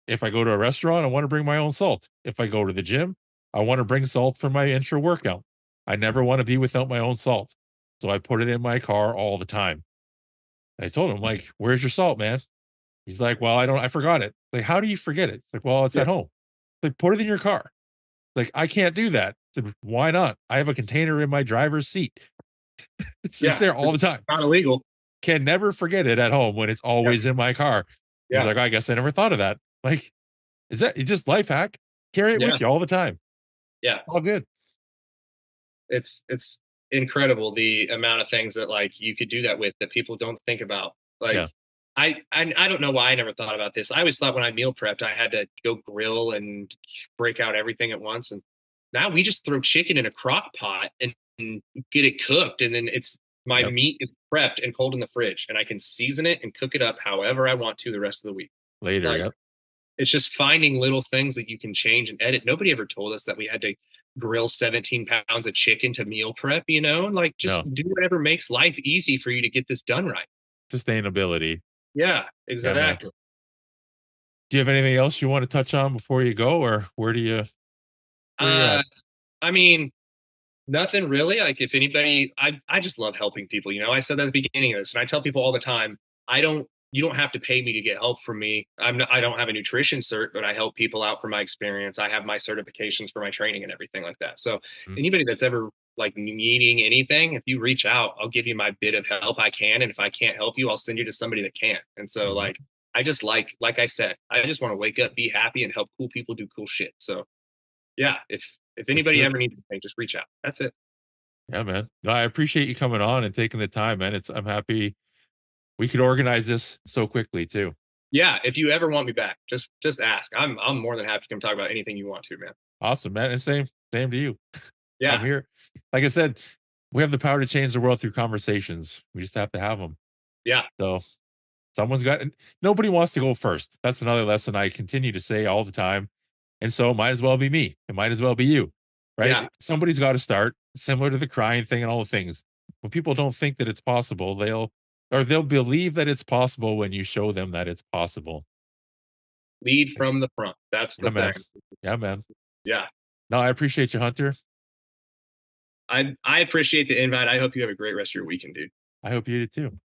if I go to a restaurant, I want to bring my own salt. If I go to the gym, I want to bring salt for my intra workout. I never want to be without my own salt. So I put it in my car all the time. And I told him, like, where's your salt, man? He's like, well, I forgot it. Like, how do you forget it? It's like, well, it's Yeah. at home. Like, put it in your car. Like, I can't do that. So why not? I have a container in my driver's seat. It's Yeah. there all It's the time. not illegal. Can never forget it at home when it's Yeah. always in my car. He's Yeah. like, I guess I never thought of that. Like, is that it's just life hack? Carry it Yeah. with you all the time. Yeah. All good. It's incredible the amount of things that like you could do that with that people don't think about. Like Yeah. I don't know why I never thought about this. I always thought when I meal prepped I had to go grill and break out everything at once, and now we just throw chicken in a crock pot and get it cooked, and then it's my Yep. meat is prepped and cold in the fridge, and I can season it and cook it up however I want to the rest of the week. Later. Like Yep. it's just finding little things that you can change and edit. Nobody ever told us that we had to grill 17 pounds of chicken to meal prep, Like just No. do whatever makes life easy for you to get this done right. Sustainability. Yeah, Yeah, man. exactly. Do you have anything else you want to touch on before you go, or where you Uh, at? I mean, nothing really. Like if anybody, I just love helping people. I said that at the beginning of this, and I tell people all the time, I don't you don't have to pay me to get help from me. I don't have a nutrition cert, but I help people out from my experience. I have my certifications for my training and everything like that. So Mm, anybody that's ever like needing anything, if you reach out, I'll give you my bit of help I can. And if I can't help you, I'll send you to somebody that can. And so mhm. I just like I said, I just want to wake up, be happy, and help cool people do cool shit. So yeah, if For anybody sure. ever needs anything, just reach out. That's it. Yeah, man. No, I appreciate you coming on and taking the time, man. I'm happy we could organize this so quickly too. Yeah, if you ever want me back, just ask. I'm more than happy to come talk about anything you want to, man. Awesome, man. And same to you. I'm Yeah, here. Like I said, we have the power to change the world through conversations. We just have to have them. yeah, So someone's got nobody wants to go first. That's another lesson I continue to say all the time. And so it might as well be me. It might as well be you. yeah. Right? Somebody's got to start, similar to the crying thing and all the things. When people don't think that it's possible, they'll believe that it's possible when you show them that it's possible. Lead from the front. That's Yeah, the thing. man. Yeah, man. Yeah. No, I appreciate you, Hunter. I appreciate the invite. I hope you have a great rest of your weekend, dude. I hope you do too.